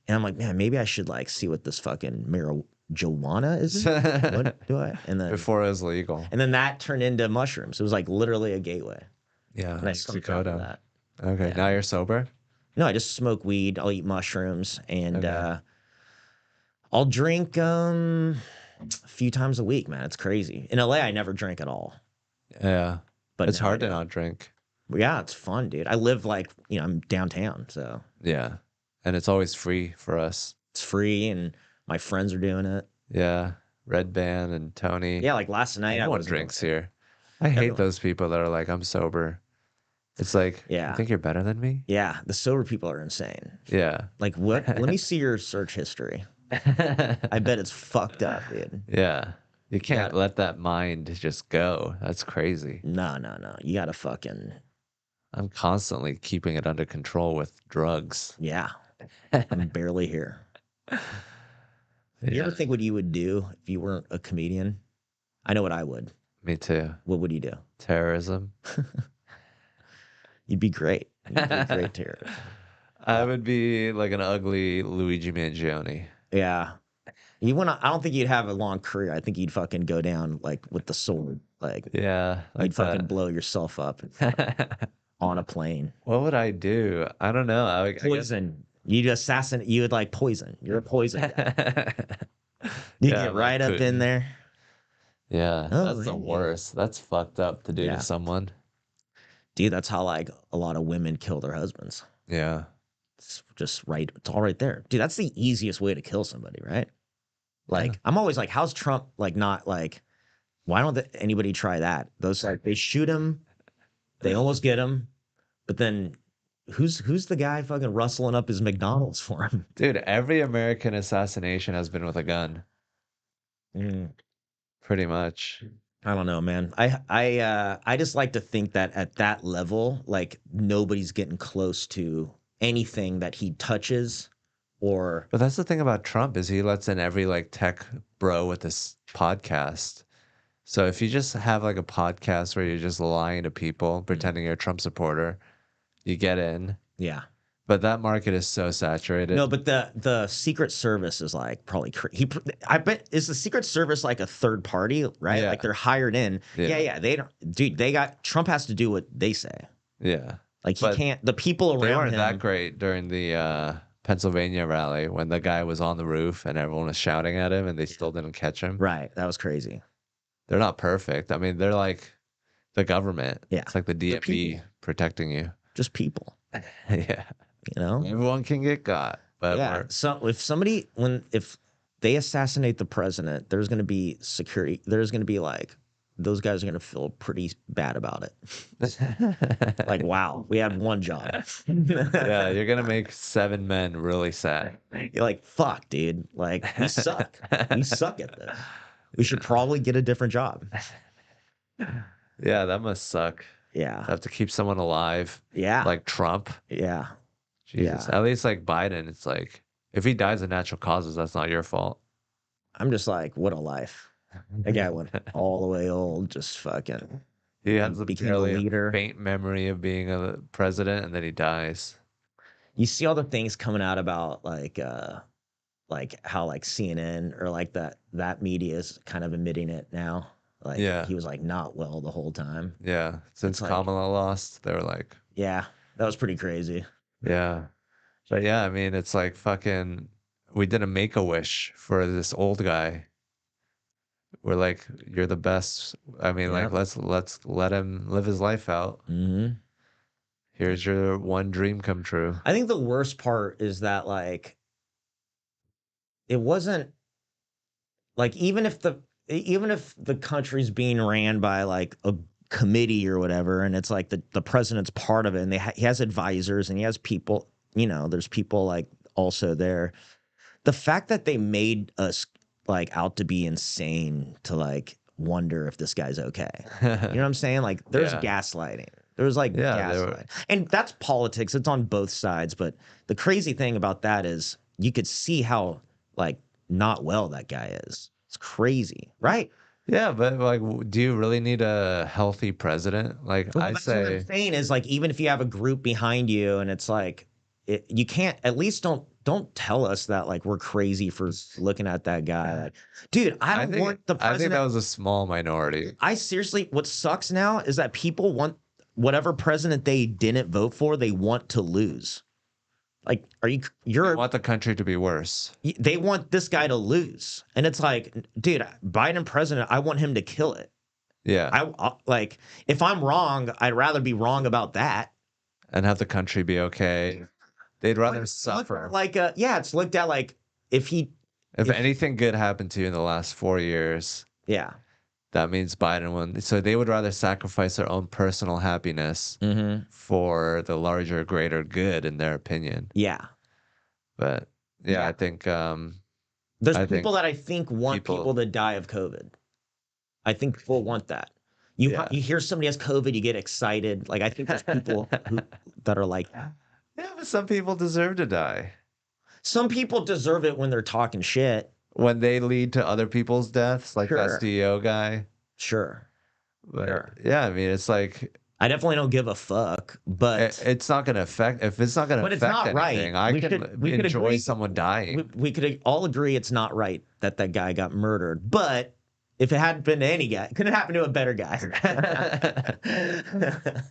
And I'm like, man, maybe I should like see what this fucking marijuana is. What do I? And then Before it was legal. and then that turned into mushrooms. It was like literally a gateway. Yeah, And I stuck on oxycodone. that. Okay, Yeah. now you're sober. No, I just smoke weed. I'll eat mushrooms, and Okay. I'll drink a few times a week. Man, it's crazy. In LA, I never drink at all. Yeah, But it's now hard I to do. not drink. Yeah, it's fun, dude. I live like I'm downtown, so Yeah, and it's always free for us. it's free, and my friends are doing it. Yeah, Red Band and Tony. Yeah, like last night, I Everyone was drinks here. I hate Everyone. those people that are like, I'm sober. It's like, Yeah. you think you're better than me? Yeah, the sober people are insane. Yeah. Like, what? Let me see your search history. I bet it's fucked up, dude. Yeah. You can't Yeah. let that mind just go. That's crazy. No. You gotta fucking I'm constantly keeping it under control with drugs. yeah. I'm barely here. You Yeah, ever think what you would do if you weren't a comedian? I know what I would. me too. What would you do? Terrorism. You'd be great. You'd be a great terrorist. I would be like an ugly Luigi Mangione. Yeah. You wanna I don't think you'd have a long career. I think you'd fucking go down like with the sword. Like Yeah, you'd like fucking blow yourself up that. on a plane. What would I do? I don't know. I guess. Poison. You'd assassinate. You would like poison. You're a poison guy. You Yeah, get like right up in Putin. there. Yeah, Oh, that's the hey. worst. That's fucked up to do to Yeah. someone. Dude, that's how like a lot of women kill their husbands. Yeah. It's just right. It's all right there. Dude, that's the easiest way to kill somebody, right? Yeah. Like, I'm always like, how's Trump like not like, why don't anybody try that? Those like they shoot him, they almost get him, but then who's the guy fucking rustling up his McDonald's for him? Dude, every American assassination has been with a gun, Mm, pretty much. I don't know, man. I just like to think that at that level, like nobody's getting close to anything that he touches or But that's the thing about Trump is he lets in every like tech bro with this podcast. So if you just have like a podcast where you're just lying to people, pretending you're a Trump supporter, you get in. yeah. But that market is so No, saturated. but the Secret Service is like probably I bet is the Secret Service like a third party, right? Like Yeah. they're hired in. Yeah. Yeah, they don't, dude. They got Trump has to do what they say. Yeah. Like he But can't. The people they around weren't that him. great during the Pennsylvania rally when the guy was on the roof and everyone was shouting at him and they still didn't catch him. Right, that was crazy. They're not perfect. I mean, they're like the government. Yeah, It's like the DMV people. protecting you. Just people, Yeah. you know. Everyone can get got. But Yeah. So if they assassinate the president, there's going to be security. There's going to be like those guys are going to feel pretty bad about it. Like, wow, we had one job. yeah, you're gonna make 7 men really sad. You're like, fuck, dude. Like, we suck. We suck at this. We should probably get a different job. Yeah, that must suck. Yeah. Have to keep someone alive. Yeah. Like Trump. Yeah. Jesus. Yeah. At least like Biden, it's like if he dies of natural causes, that's not your fault. I'm just like, what a life. That guy went all the way old, just fucking He has a became a barely leader. faint memory of being a president and then he dies. You see all the things coming out about like how like CNN or like that media is kind of admitting it now. Like Yeah. he was like not well the whole time. Yeah. Since like- Kamala lost, they were like, Yeah, that was pretty crazy. yeah. But yeah, I mean, it's like fucking, we did a make-a-wish for this old guy. We're like, you're the best. I mean, like, Yep. let's let him live his life out. Mm-hmm. Here's your one dream come true. I think the worst part is that like it wasn't like even if the country's being ran by like a committee or whatever, and it's like the president's part of it, and he has advisors and he has people, you know, there's people like also there. The fact that they made us like out to be insane to like wonder if this guy's okay. You know what I'm saying? Like there's Yeah. gaslighting. There's like Yeah, there were- gaslighting. And that's politics. It's on both sides. But the crazy thing about that is you could see how like not well that guy is. It's crazy, right? Yeah, but like, do you really need a healthy president? Like, Well, I that's what I'm say, saying is like even if you have a group behind you and it's like you can't at least don't tell us that like we're crazy for looking at that guy. Like, dude, I don't want the I think president. that was a small minority. I seriously, what sucks now is that people want whatever president they didn't vote for, they want to lose. Like, I want the country to be worse. they want this guy to lose. And it's like, dude, Biden president, I want him to kill it. Yeah. I like, if I'm wrong, I'd rather be wrong about that. And have the country be okay. They'd rather suffer. Like, yeah, it's looked at like if Anything good happened to you in the last 4 years, yeah. that means Biden won. So they would rather sacrifice their own personal happiness Mm-hmm. for the larger, greater good, in their opinion. Yeah. But yeah, Yeah. I think There's I people think that I think want people- people to die of COVID. I think people want that. You hear somebody has COVID, you get excited. Like I think there's people that are like that. yeah, but some people deserve to die Some people deserve it when they're talking shit. when they lead to other people's deaths, like Sure. that CEO guy. Sure. But Sure. yeah, I mean, it's like I definitely don't give a fuck, but It's not going to affect, if it's not going to but it's affect not right. anything, I We could enjoy agree. someone dying. We could all agree it's not right that that guy got murdered. But if it hadn't been to any guy, it could have happened to a better guy.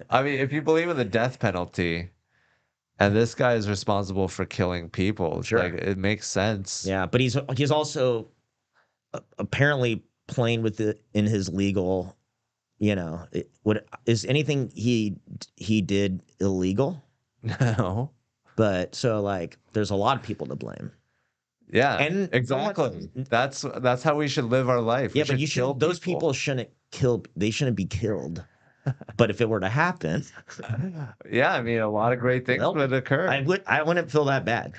I mean, if you believe in the death penalty, and this guy is responsible for killing people, Sure. like it makes sense. Yeah, but he's also apparently playing with it in his legal. What is anything he did illegal? No. But so like, there's a lot of people to blame. Yeah, And exactly. That's how we should live our life. Yeah, We but should you kill should. Those people shouldn't kill. They shouldn't be killed. But if it were to happen, Yeah, I mean, a lot of great things well, would occur. I wouldn't feel that bad.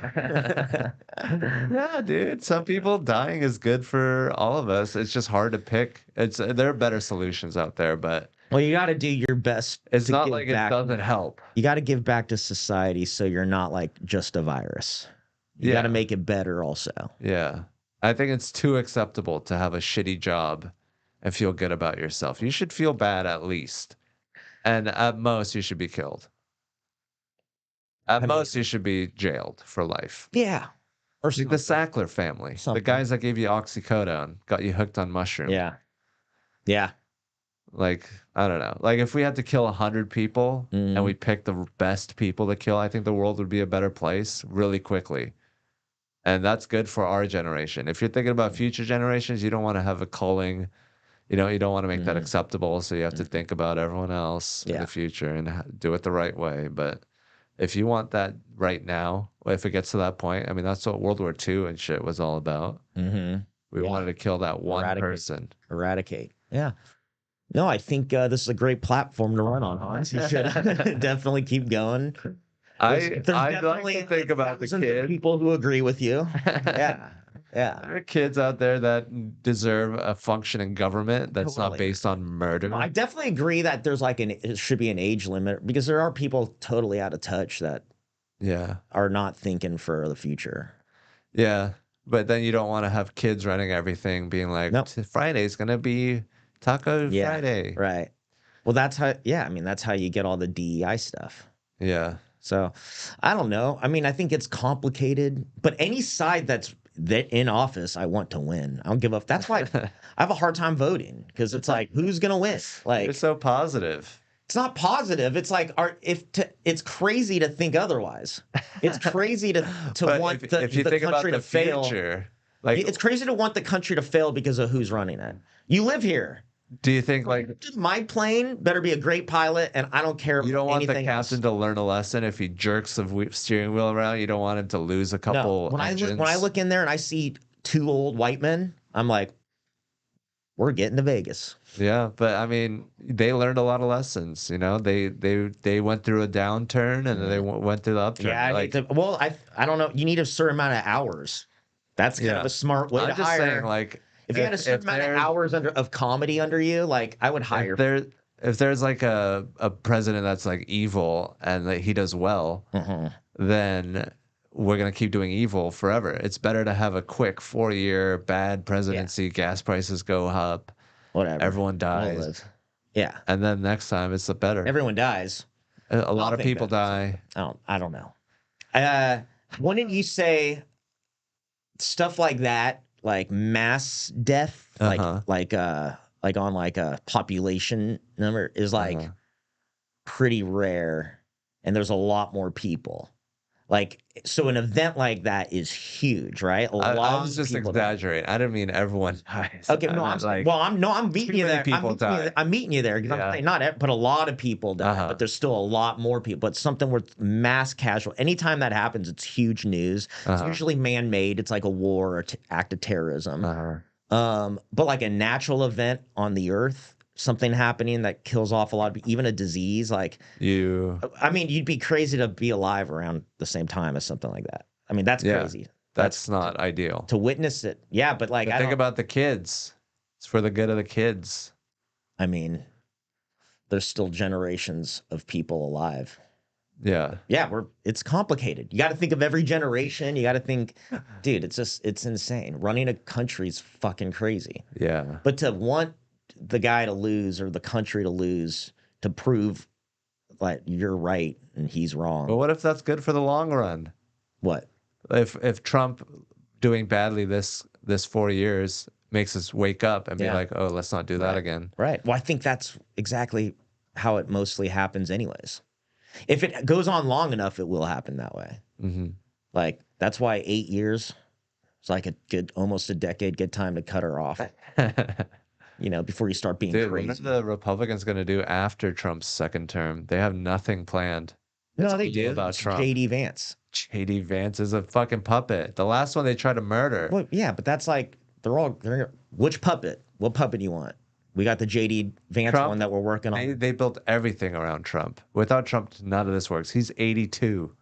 Yeah, dude. Some people dying is good for all of us. It's just hard to pick. There are better solutions out there, but Well, you got to do your best. it's to not give like back. it doesn't help. You got to give back to society, so you're not like just a virus. You got to Yeah. make it better, also. Yeah. I think it's too acceptable to have a shitty job and feel good about yourself. You should feel bad at least. And at most, you should be killed. At most, you should be jailed for life. Yeah. Or Like the Sackler family, the Something. guys that gave you oxycodone, got you hooked on mushrooms. Yeah. Yeah. Like, I don't know. Like, if we had to kill 100 people and we picked the best people to kill, I think the world would be a better place really quickly. And that's good for our generation. If you're thinking about future generations, you don't want to have a culling. You don't want to make that acceptable. So you have to think about everyone else in the future and do it the right way. But if you want that right now, if it gets to that point, I mean, that's what World War II and shit was all about. We wanted to kill that one person. Eradicate. Yeah. No, I think this is a great platform to run on, Hans. You should definitely keep going. I'd like to think about the kids. People who agree with you. Yeah. Yeah. There are kids out there that deserve a functioning government that's not based on murder. I definitely agree that there's like it should be an age limit, because there are people totally out of touch that are not thinking for the future. Yeah. But then you don't want to have kids running everything, being like, Friday's going to be Taco Friday. Right. Well, that's how, I mean, that's how you get all the DEI stuff. Yeah. So I don't know. I mean, I think it's complicated, but any side that's in office, I want to win. I don't give up. That's why I have a hard time voting, because it's like, who's going to win? Like, you're so positive. It's not positive. It's like, it's crazy to think otherwise. It's crazy to want the country to fail. Like, it's crazy to want the country to fail because of who's running it. You live here. Do you think like my plane better be a great pilot, and I don't care. You don't want the captain to learn a lesson if he jerks the steering wheel around. You don't want him to lose a couple. No. When I look in there and I see two old white men, I'm like, we're getting to Vegas. Yeah, but I mean, they learned a lot of lessons. They went through a downturn and then they went through the upturn. Yeah, I don't know. You need a certain amount of hours. That's kind of a smart way to hire. Saying, like, if you had a certain amount of hours of comedy under you, like, I would hire. If there's like a president that's like evil and that he does well, then we're gonna keep doing evil forever. It's better to have a quick 4-year bad presidency. Gas prices go up. Whatever. Everyone dies. Yeah. And then next time it's the better. Everyone dies. A lot of people die. I don't know. Wouldn't you say stuff like that, like mass death, like on like a population number, is like pretty rare, and there's a lot more people. Like, so an event like that is huge, right? I was just exaggerating. I didn't mean everyone dies. Okay, no, I'm meeting you there. I'm meeting you there, because I'm saying but a lot of people die, but there's still a lot more people. But something with mass casual, anytime that happens, it's huge news. It's usually man-made. It's like a war or act of terrorism. But like a natural event on the earth, something happening that kills off a lot of people, even a disease, like I mean, you'd be crazy to be alive around the same time as something like that. I mean, that's crazy. That's not ideal to witness it. Yeah, but like, think about the kids. It's for the good of the kids. I mean, there's still generations of people alive. Yeah. It's complicated. You got to think of every generation. You got to think, dude, it's insane. Running a country's fucking crazy. Yeah. But to want the guy to lose or the country to lose to prove like you're right and he's wrong. But what if that's good for the long run? What? If Trump doing badly this 4 years makes us wake up and be Yeah. like, oh, let's not do that Right. again. Right. Well, I think that's exactly how it mostly happens anyways. If it goes on long enough, it will happen that way. Hmm. Like, that's why 8 years is like a good, almost a decade, good time to cut her off, before you start being Dude, what are crazy. the Republicans going to do after Trump's second term? They have nothing planned. No, It's they all do. about It's Trump. JD Vance. JD Vance is a fucking puppet. The last one they tried to murder. Well, yeah, but that's like, which puppet? What puppet do you want? We got the JD Vance Trump, one that we're working on. They built everything around Trump. Without Trump, none of this works. He's 82.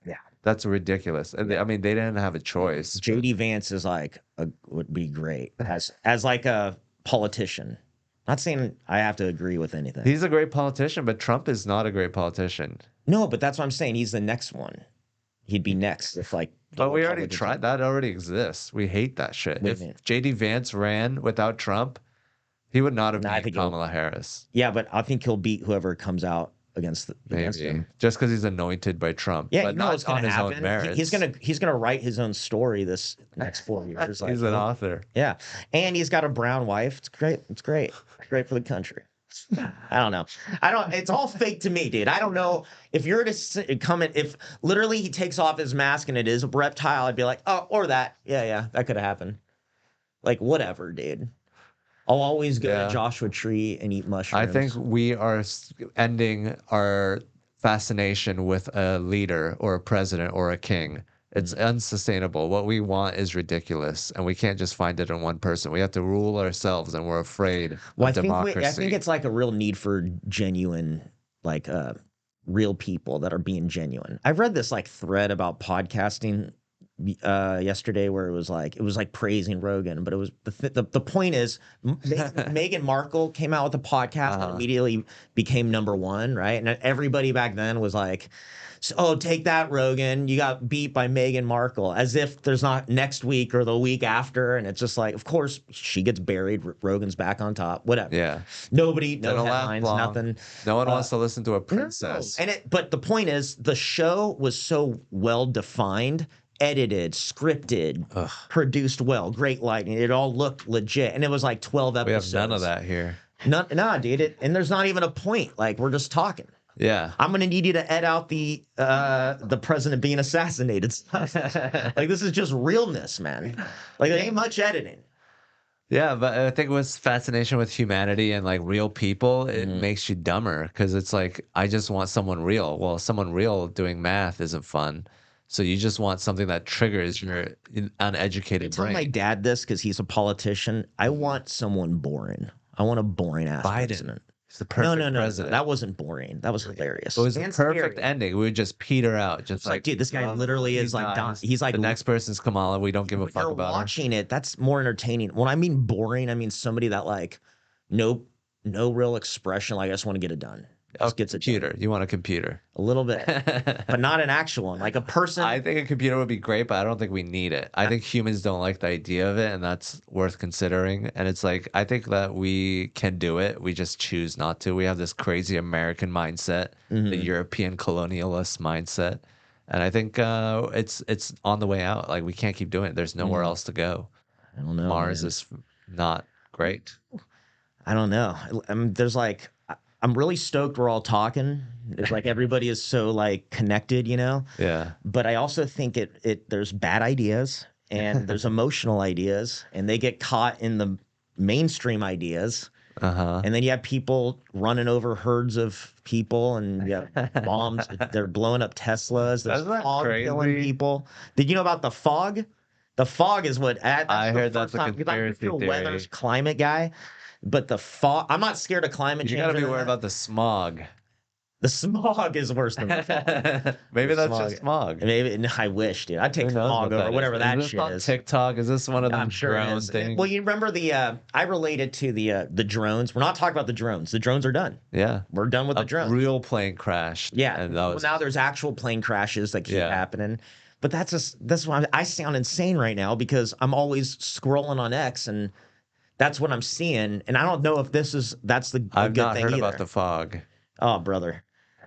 Yeah. That's ridiculous. And I mean, they didn't have a choice. JD Vance is like would be great as like a politician. Not saying I have to agree with anything. He's a great politician, but Trump is not a great politician. No, but that's what I'm saying. He's the next one. He'd be next if like. But we already tried. That already exists. We hate that shit. Wait a If minute. JD Vance ran without Trump, he would not have No, I beat think Kamala Harris. Yeah, but I think he'll beat whoever comes out against Maybe him. just because he's anointed by Trump. Yeah, but you know not what's on gonna his own happen. merits. He's gonna write his own story this next 4 years. He's an author. Yeah, and he's got a brown wife. It's great. It's great. It's great for the country. I don't know. It's all fake to me, dude. I don't know if you're to come in. If literally he takes off his mask and it is a reptile, I'd be like, oh, or that. Yeah, that could have happened. Like whatever, dude. I'll always go to Joshua Tree and eat mushrooms. I think we are ending our fascination with a leader or a president or a king. It's unsustainable. What we want is ridiculous, and we can't just find it in one person. We have to rule ourselves, and we're afraid of democracy. I think it's like a real need for genuine, like real people that are being genuine. I read this like thread about podcasting yesterday where it was like praising Rogan, but it was the point is Meghan Markle came out with a podcast and immediately became #1, right? And everybody back then was like, oh, take that, Rogan. You got beat by Meghan Markle, as if there's not next week or the week after. And it's just like, of course, she gets buried. Rogan's back on top. Whatever. Yeah. Nobody, no headlines, nothing. No one wants to listen to a princess. No. But the point is, the show was so well defined, edited, scripted, produced well, great lighting. It all looked legit. And it was like 12 episodes. We have none of that here. Nah, dude. And there's not even a point. Like, we're just talking. Yeah. I'm gonna need you to edit out the president being assassinated stuff. Like, this is just realness, man. Like, there ain't much editing. Yeah, but I think what's fascination with humanity and like real people, it makes you dumber because it's like, I just want someone real. Well, someone real doing math isn't fun. So you just want something that triggers your uneducated brain. I tell my dad this because he's a politician. I want someone boring. I want a boring ass president. He's the perfect no, president. That wasn't boring. That was hilarious. It was a perfect ending. We would just peter out. Just like, dude, this guy literally is like done. He's like, the next person's Kamala. We don't give a fuck about watching it. That's more entertaining. When I mean boring, I mean somebody that like no real expression. Like, I just want to get it done. Just gets a computer. You want a computer. A little bit, but not an actual one. Like a person. I think a computer would be great, but I don't think we need it. I think humans don't like the idea of it, and that's worth considering. And it's like, I think that we can do it. We just choose not to. We have this crazy American mindset, the European colonialist mindset. And I think it's on the way out. Like, we can't keep doing it. There's nowhere else to go. I don't know. Mars is not great. I don't know. There's like, I'm really stoked we're all talking. It's like everybody is so like connected, Yeah. But I also think there's bad ideas and there's emotional ideas, and they get caught in the mainstream ideas. And then you have people running over herds of people, and you have bombs. They're blowing up Teslas. There's fog killing people. Did you know about the fog? The fog is what I heard. That's a conspiracy theory. Weather's climate guy. But the fog, I'm not scared of climate change. You gotta be worried about the smog. The smog is worse than the fog. Maybe that's just smog. Maybe, no, I wish, dude. I'd take smog over whatever that shit is. TikTok, is this one of them I'm sure drone things? Well, you remember I related to the drones. We're not talking about the drones. The drones are done. Yeah. We're done with the drones. Real plane crashed. Yeah. And Well, now there's actual plane crashes that keep happening. But that's why I sound insane right now, because I'm always scrolling on X, and that's what I'm seeing. And I don't know if that's the I've good not thing heard either. about the fog. Oh, brother.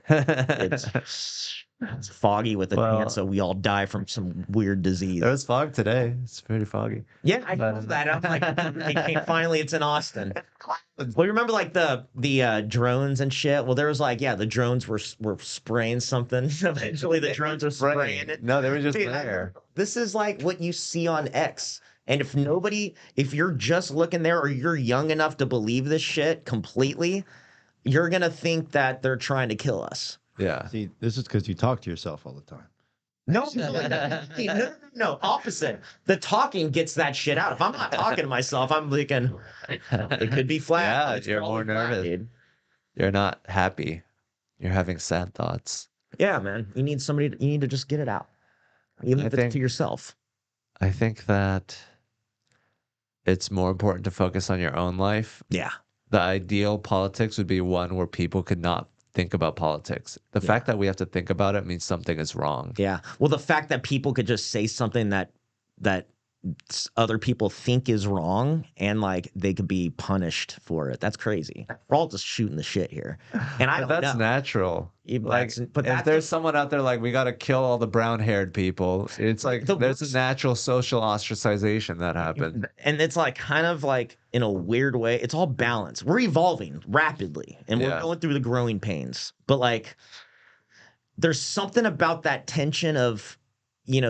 It's foggy with a chance, so we all die from some weird disease. There was fog today. It's pretty foggy. Yeah, I know that. I'm like, finally, it's in Austin. Well, you remember like the drones and shit? Well, there was like, yeah, the drones were spraying something. Eventually, the drones are spraying it. No, they were just Dude, there. this is like what you see on X. And if you're just looking there or you're young enough to believe this shit completely, you're gonna think that they're trying to kill us. Yeah. See, this is because you talk to yourself all the time. No, no, opposite. The talking gets that shit out. If I'm not talking to myself, I'm thinking it could be flat. Yeah, It's you're probably more flat, nervous. dude. You're not happy. You're having sad thoughts. Yeah, man. You need to just get it out. Even if it's to yourself. I think that it's more important to focus on your own life. Yeah. The ideal politics would be one where people could not think about politics. The fact that we have to think about it means something is wrong. Yeah. Well, the fact that people could just say something that other people think is wrong and like they could be punished for it. That's crazy. We're all just shooting the shit here. And I don't that's know. natural. Like, but if there's someone out there like we got to kill all the brown-haired people, it's like there's a natural social ostracization that happens. And it's like kind of like in a weird way, it's all balanced. We're evolving rapidly and we're going through the growing pains. But like there's something about that tension of,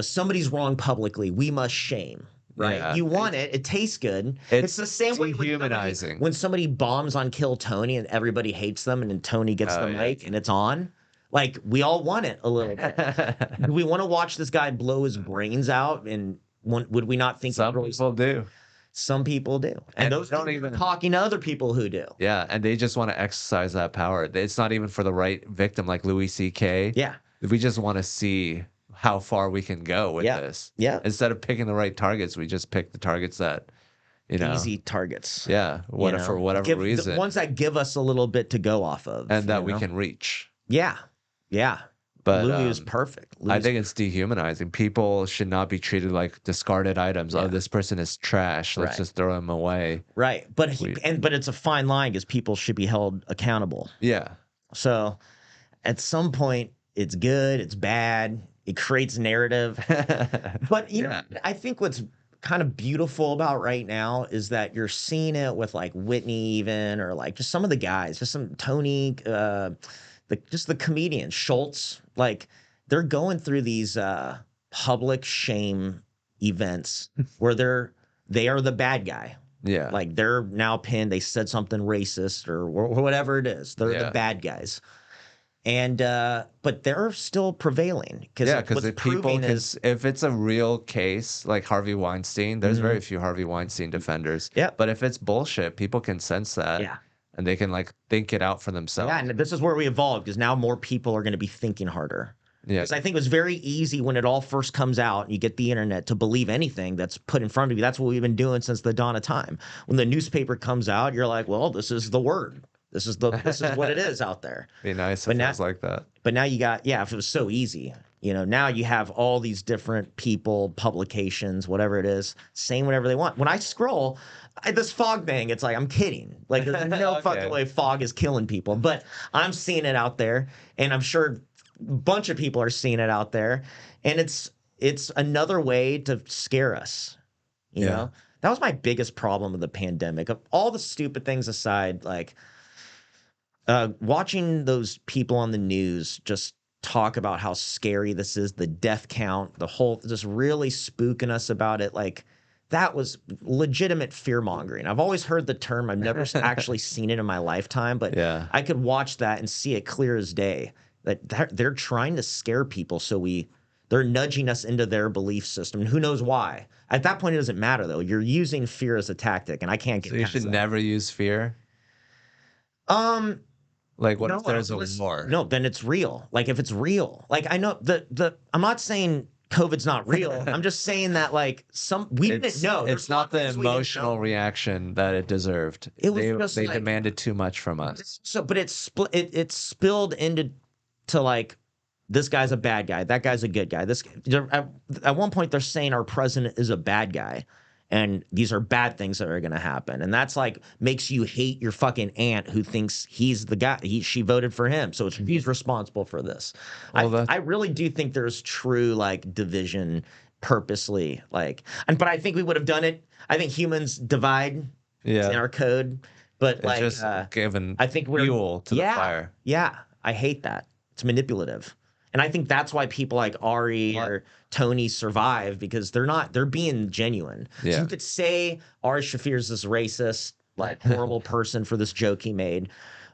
somebody's wrong publicly, we must shame. Right. Yeah. You want it. It tastes good. It's the same way when somebody bombs on Kill Tony and everybody hates them and then Tony gets the mic and it's on. Like we all want it a little bit. Do we want to watch this guy blow his brains out? And would we not think some people do? Some people do. And those don't even talking to other people who do. Yeah. And they just want to exercise that power. It's not even for the right victim like Louis C.K. Yeah. We just want to see how far we can go with this. Yeah. Instead of picking the right targets, we just pick the targets that, easy targets. Yeah. For whatever reason. The ones that give us a little bit to go off of. And that we can reach. Yeah. Yeah. But Louis is perfect. I think it's dehumanizing. People should not be treated like discarded items. Yeah. Oh, this person is trash. Let's just throw him away. Right. But but it's a fine line because people should be held accountable. Yeah. So at some point, it's good, it's bad. It creates narrative. But, I think what's kind of beautiful about right now is that you're seeing it with like Whitney even, or like just some of the guys, just some Tony, just the comedians, Schultz, like they're going through these public shame events where they are the bad guy. Yeah. Like they're now pinned, they said something racist or whatever it is. They're the bad guys. And but they're still prevailing because if it's a real case like Harvey Weinstein, there's very few Harvey Weinstein defenders. Yeah. But if it's bullshit, people can sense that. Yeah. And they can like think it out for themselves. Yeah, and this is where we evolved because now more people are going to be thinking harder. Yeah. Because I think it was very easy when it all first comes out and you get the internet to believe anything that's put in front of you. That's what we've been doing since the dawn of time. When the newspaper comes out, you're like, well, this is the word. This is what it is out there. Be nice if it was like that. But now you got, if it was so easy, now you have all these different people, publications, whatever it is, saying whatever they want. When I scroll, this fog thing, it's like, I'm kidding. Like, there's no fucking way fog is killing people. But I'm seeing it out there, and I'm sure a bunch of people are seeing it out there. And it's another way to scare us, you know? That was my biggest problem with the pandemic. Of all the stupid things aside, like, watching those people on the news just talk about how scary this is, the death count, the whole, just really spooking us about it. Like that was legitimate fear mongering. I've always heard the term. I've never actually seen it in my lifetime, but I could watch that and see it clear as day that they're trying to scare people. So they're nudging us into their belief system. Who knows why? At that point, it doesn't matter though. You're using fear as a tactic and I can't get So you should never use fear. Like what if there's a war? No, then it's real. Like if it's real, like I know I'm not saying COVID's not real. I'm just saying that like we didn't know. It's not the emotional reaction that it deserved. They demanded too much from us. So, but it spilled into like this guy's a bad guy, that guy's a good guy. At one point they're saying our president is a bad guy, and these are bad things that are going to happen. And that's like makes you hate your fucking aunt who thinks he's the guy. She voted for him, so he's responsible for this. Well, I really do think there's true like division purposely, like, but I think we would have done it. I think humans divide. It's in yeah, our code, but it's like just given I think we're fuel to the fire. yeah. I hate that. It's manipulative. And I think that's why people like Ari What? or Tony survive because they're being genuine. So Yeah. you could say Ari Shafir's this racist, like horrible person for this joke he made.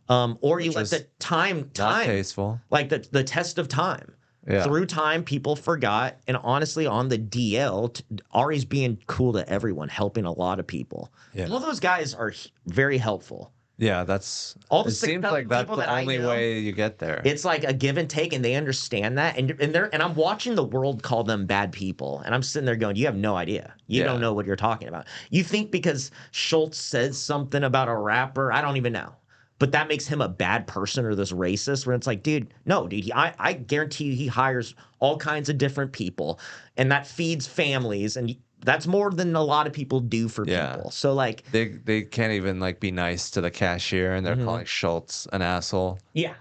Or you Which let was the time, Not tasteful. like the test of time. Yeah. Through time, people forgot. And honestly, on the DL, Ari's being cool to everyone, helping a lot of people. Yeah. All those guys are very helpful. Yeah, that's All the it seems successful like that's people the that I only know, way you get there. it's like a give and take, and they understand that. And I'm watching the world call them bad people, and I'm sitting there going, "You have no idea. You Yeah. don't know what you're talking about. You think because Schultz says something about a rapper, I don't even know." But that makes him a bad person or this racist. Where it's like, dude, no, dude. I guarantee you, he hires all kinds of different people, and that feeds families, and that's more than a lot of people do for Yeah. people. So like, They can't even like be nice to the cashier, and they're calling Schultz an asshole. yeah.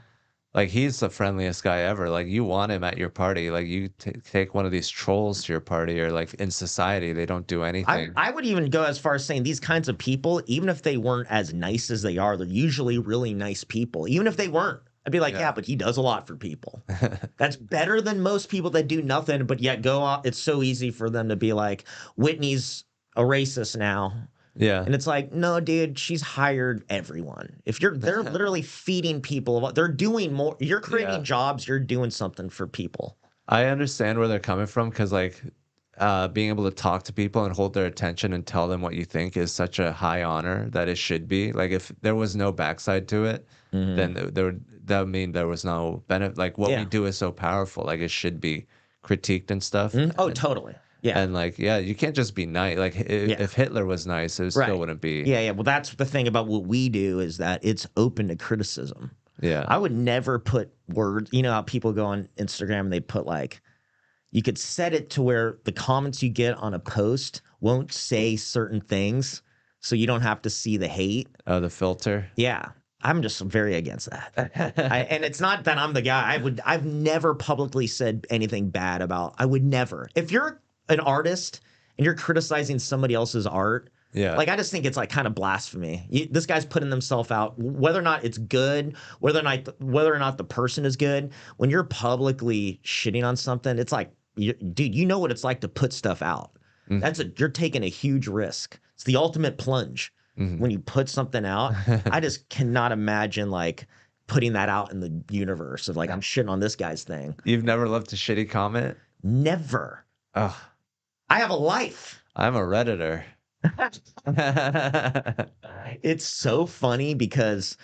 Like he's the friendliest guy ever. Like you want him at your party. Like you take one of these trolls to your party, or like in society they don't do anything. I would even go as far as saying these kinds of people, even if they weren't as nice as they are, they're usually really nice people. Even if they weren't, I'd be like, yeah, but he does a lot for people. That's better than most people that do nothing, but yet go out. It's so easy for them to be like, Whitney's a racist now. Yeah. And it's like, no, dude, she's hired everyone. If they're literally feeding people, they're doing more. You're creating Yeah. jobs, you're doing something for people. I understand where they're coming from because like being able to talk to people and hold their attention and tell them what you think is such a high honor that it should be. Like if there was no backside to it, then that would mean there was no benefit. Like what we do is so powerful. Like it should be critiqued and stuff. Oh, totally. Yeah. And like, yeah, you can't just be nice. Like if Hitler was nice, it still wouldn't be. Yeah, yeah. Well, that's the thing about what we do is that it's open to criticism. Yeah. I would never put words, you know how people go on Instagram and they put like, you could set it to where the comments you get on a post won't say certain things, so you don't have to see the hate. Oh, the filter. Yeah. I'm just very against that. And it's not that I'm the guy. I've never publicly said anything bad about, I would never. If you're an artist and you're criticizing somebody else's art, Yeah. like I just think it's like kind of blasphemy. This guy's putting himself out, whether or not it's good, whether or not the person is good. When you're publicly shitting on something, it's like, dude, you know what it's like to put stuff out. You're taking a huge risk. It's the ultimate plunge. When you put something out, I just cannot imagine like putting that out in the universe of like, I'm shitting on this guy's thing. You've never left a shitty comment? Never. Oh, I have a life. I'm a Redditor. It's so funny because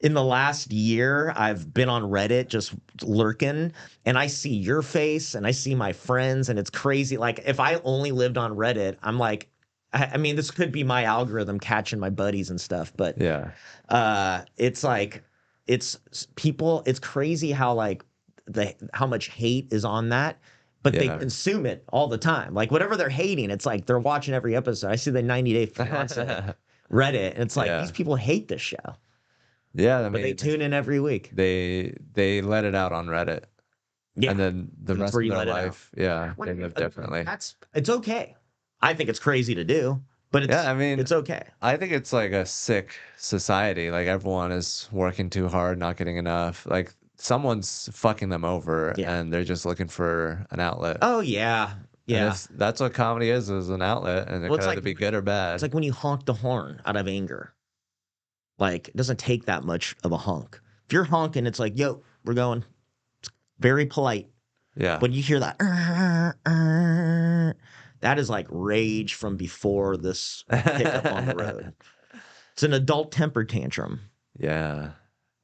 in the last year, I've been on Reddit just lurking, and I see your face and I see my friends, and it's crazy. Like, if I only lived on Reddit, I'm like, I mean, this could be my algorithm catching my buddies and stuff, but Yeah. it's like, it's crazy how like how much hate is on that. But they Yeah. consume it all the time. Like whatever they're hating, it's like they're watching every episode. I see the 90 Day Fiance Reddit, and it's like these people hate this show, Yeah, I but mean, they tune in every week. they let it out on Reddit, Yeah, and then the That's rest where of you their let it out. life, yeah, they live differently. It's okay. I think it's crazy to do, but Yeah, I mean, it's okay. I think it's like a sick society. Like everyone is working too hard, not getting enough. Like someone's fucking them over, and they're just looking for an outlet. Oh yeah, And yeah. that's what comedy is an outlet, and it Well, could either be good or bad. It's like when you honk the horn out of anger. Like it doesn't take that much of a honk. If you're honking, it's like, yo, we're going. It's very polite. Yeah. When you hear that, that is like rage from before this hiccup on the road. It's an adult temper tantrum. Yeah.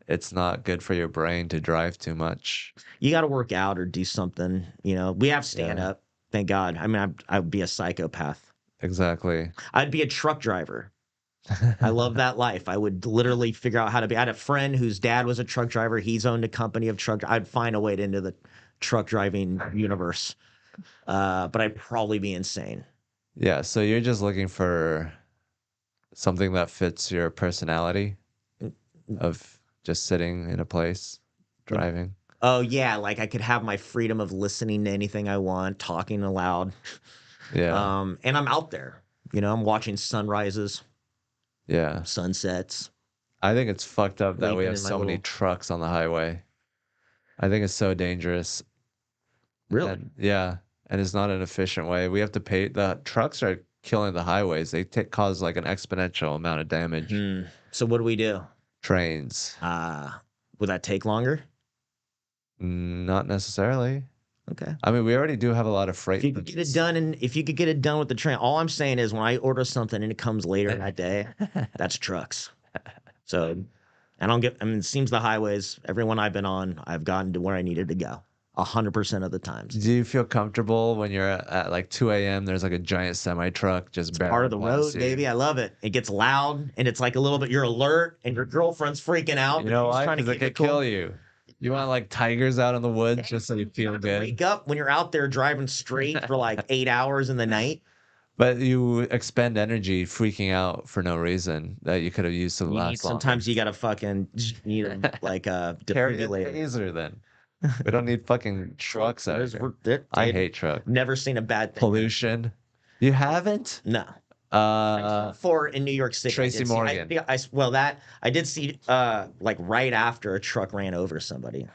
It's not good for your brain to drive too much. You got to work out or do something. You know, we have stand up. Thank God. I mean, I would be a psychopath. Exactly. I'd be a truck driver. I love that life. I would literally figure out how to be. I had a friend whose dad was a truck driver. He's owned a company of truck. I'd find a way into the truck driving universe. But I'd probably be insane. Yeah, so you're just looking for something that fits your personality of just sitting in a place, driving. Oh yeah, like I could have my freedom of listening to anything I want, talking aloud. Yeah, And I'm out there. I'm watching sunrises, yeah. sunsets, I think it's fucked up that we sleeping have in my so many little. trucks on the highway. I think it's so dangerous. Really? And yeah, and it's not an efficient way. We have to pay. The trucks are killing the highways. They cause like an exponential amount of damage. So what do we do? Trains, Would that take longer? not necessarily. Okay. I mean, we already do have a lot of If freight you could get it lanes. done, and if you could get it done with the train, all I'm saying is when I order something and it comes later in that day, that's trucks. So I mean, it seems the highways, everyone I've been on, I've gotten to where I needed to go 100% of the times. Do you feel comfortable when you're at like 2 a.m. There's like a giant semi truck just Part of barreling the past road, you? baby. I love it. It gets loud and it's like a little bit, you're alert and your girlfriend's freaking out, You but know she's why? trying to Because it keep it could cool. kill you. You want like tigers out in the woods just so you feel good. Wake up when you're out there driving straight for like 8 hours in the night. But you expend energy freaking out for no reason that you could have used to last longer. Sometimes you gotta fucking need like a Carry a defibrillator. taser then. We don't need fucking trucks out here. I hate trucks. Never seen a bad thing. Pollution. You haven't? No. Uh, For in New York City, Tracy Morgan. I did see like right after a truck ran over somebody.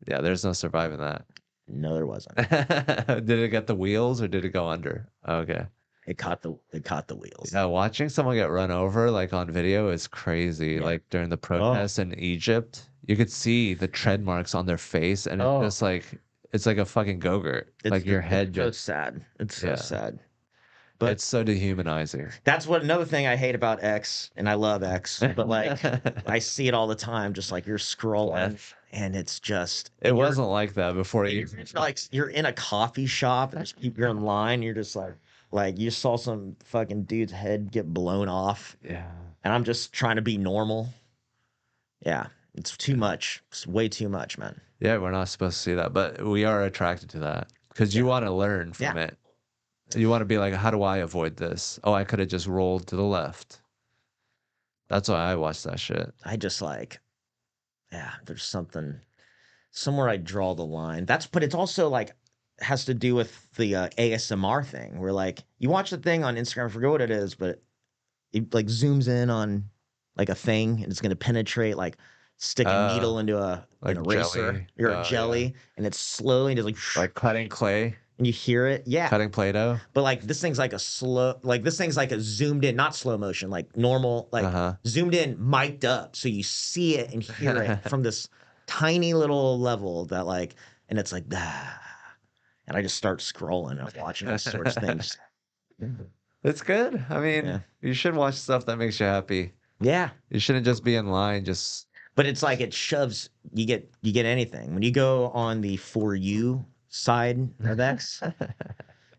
Yeah, there's no surviving that. No, there wasn't. Did it get the wheels or did it go under? Okay. It caught the wheels. Yeah, watching someone get run over like on video is crazy. Yeah. Like during the protests in Egypt, you could see the tread marks on their face, and it's just like it's like a fucking go-gurt. Like your head It's so just sad. It's so sad. But it's so dehumanizing. that's what another thing I hate about X, and I love X, but like I see it all the time, just like you're scrolling and it's just It wasn't like that before you're, like you're in a coffee shop and you're in line, you're just like you saw some fucking dude's head get blown off. Yeah. And I'm just trying to be normal. Yeah. It's too much. It's way too much, man. Yeah, we're not supposed to see that, but we are attracted to that because you want to learn from it. You want to be like, how do I avoid this? Oh, I could have just rolled to the left. That's why I watch that shit. I just there's somewhere I draw the line. But it's also like has to do with the ASMR thing where like you watch the thing on Instagram, I forget what it is, but it like zooms in on like a thing and it's going to penetrate, like stick a needle into like an eraser jelly. or a jelly, and it's slowly just like cutting clay. And you hear it, cutting Play-Doh. But like this thing's like a zoomed in, not slow motion, like normal, like zoomed in, mic'd up, so you see it and hear it from this tiny little level that like, and it's like and I just start scrolling and watching all sorts of things. It's good. I mean, you should watch stuff that makes you happy. Yeah, you shouldn't just be in line. But it's like it shoves. You get anything when you go on the For You side of X,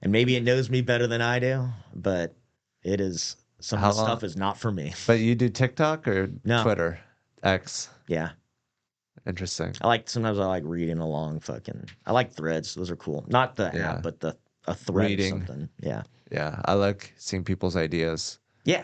and maybe it knows me better than I do, but it is some of the stuff is not for me. But you do TikTok or Twitter, X? Yeah. Interesting. Sometimes I like reading along. I like threads. Those are cool. Not the app, but a thread reading. Or something. Yeah. Yeah, I like seeing people's ideas. Yeah.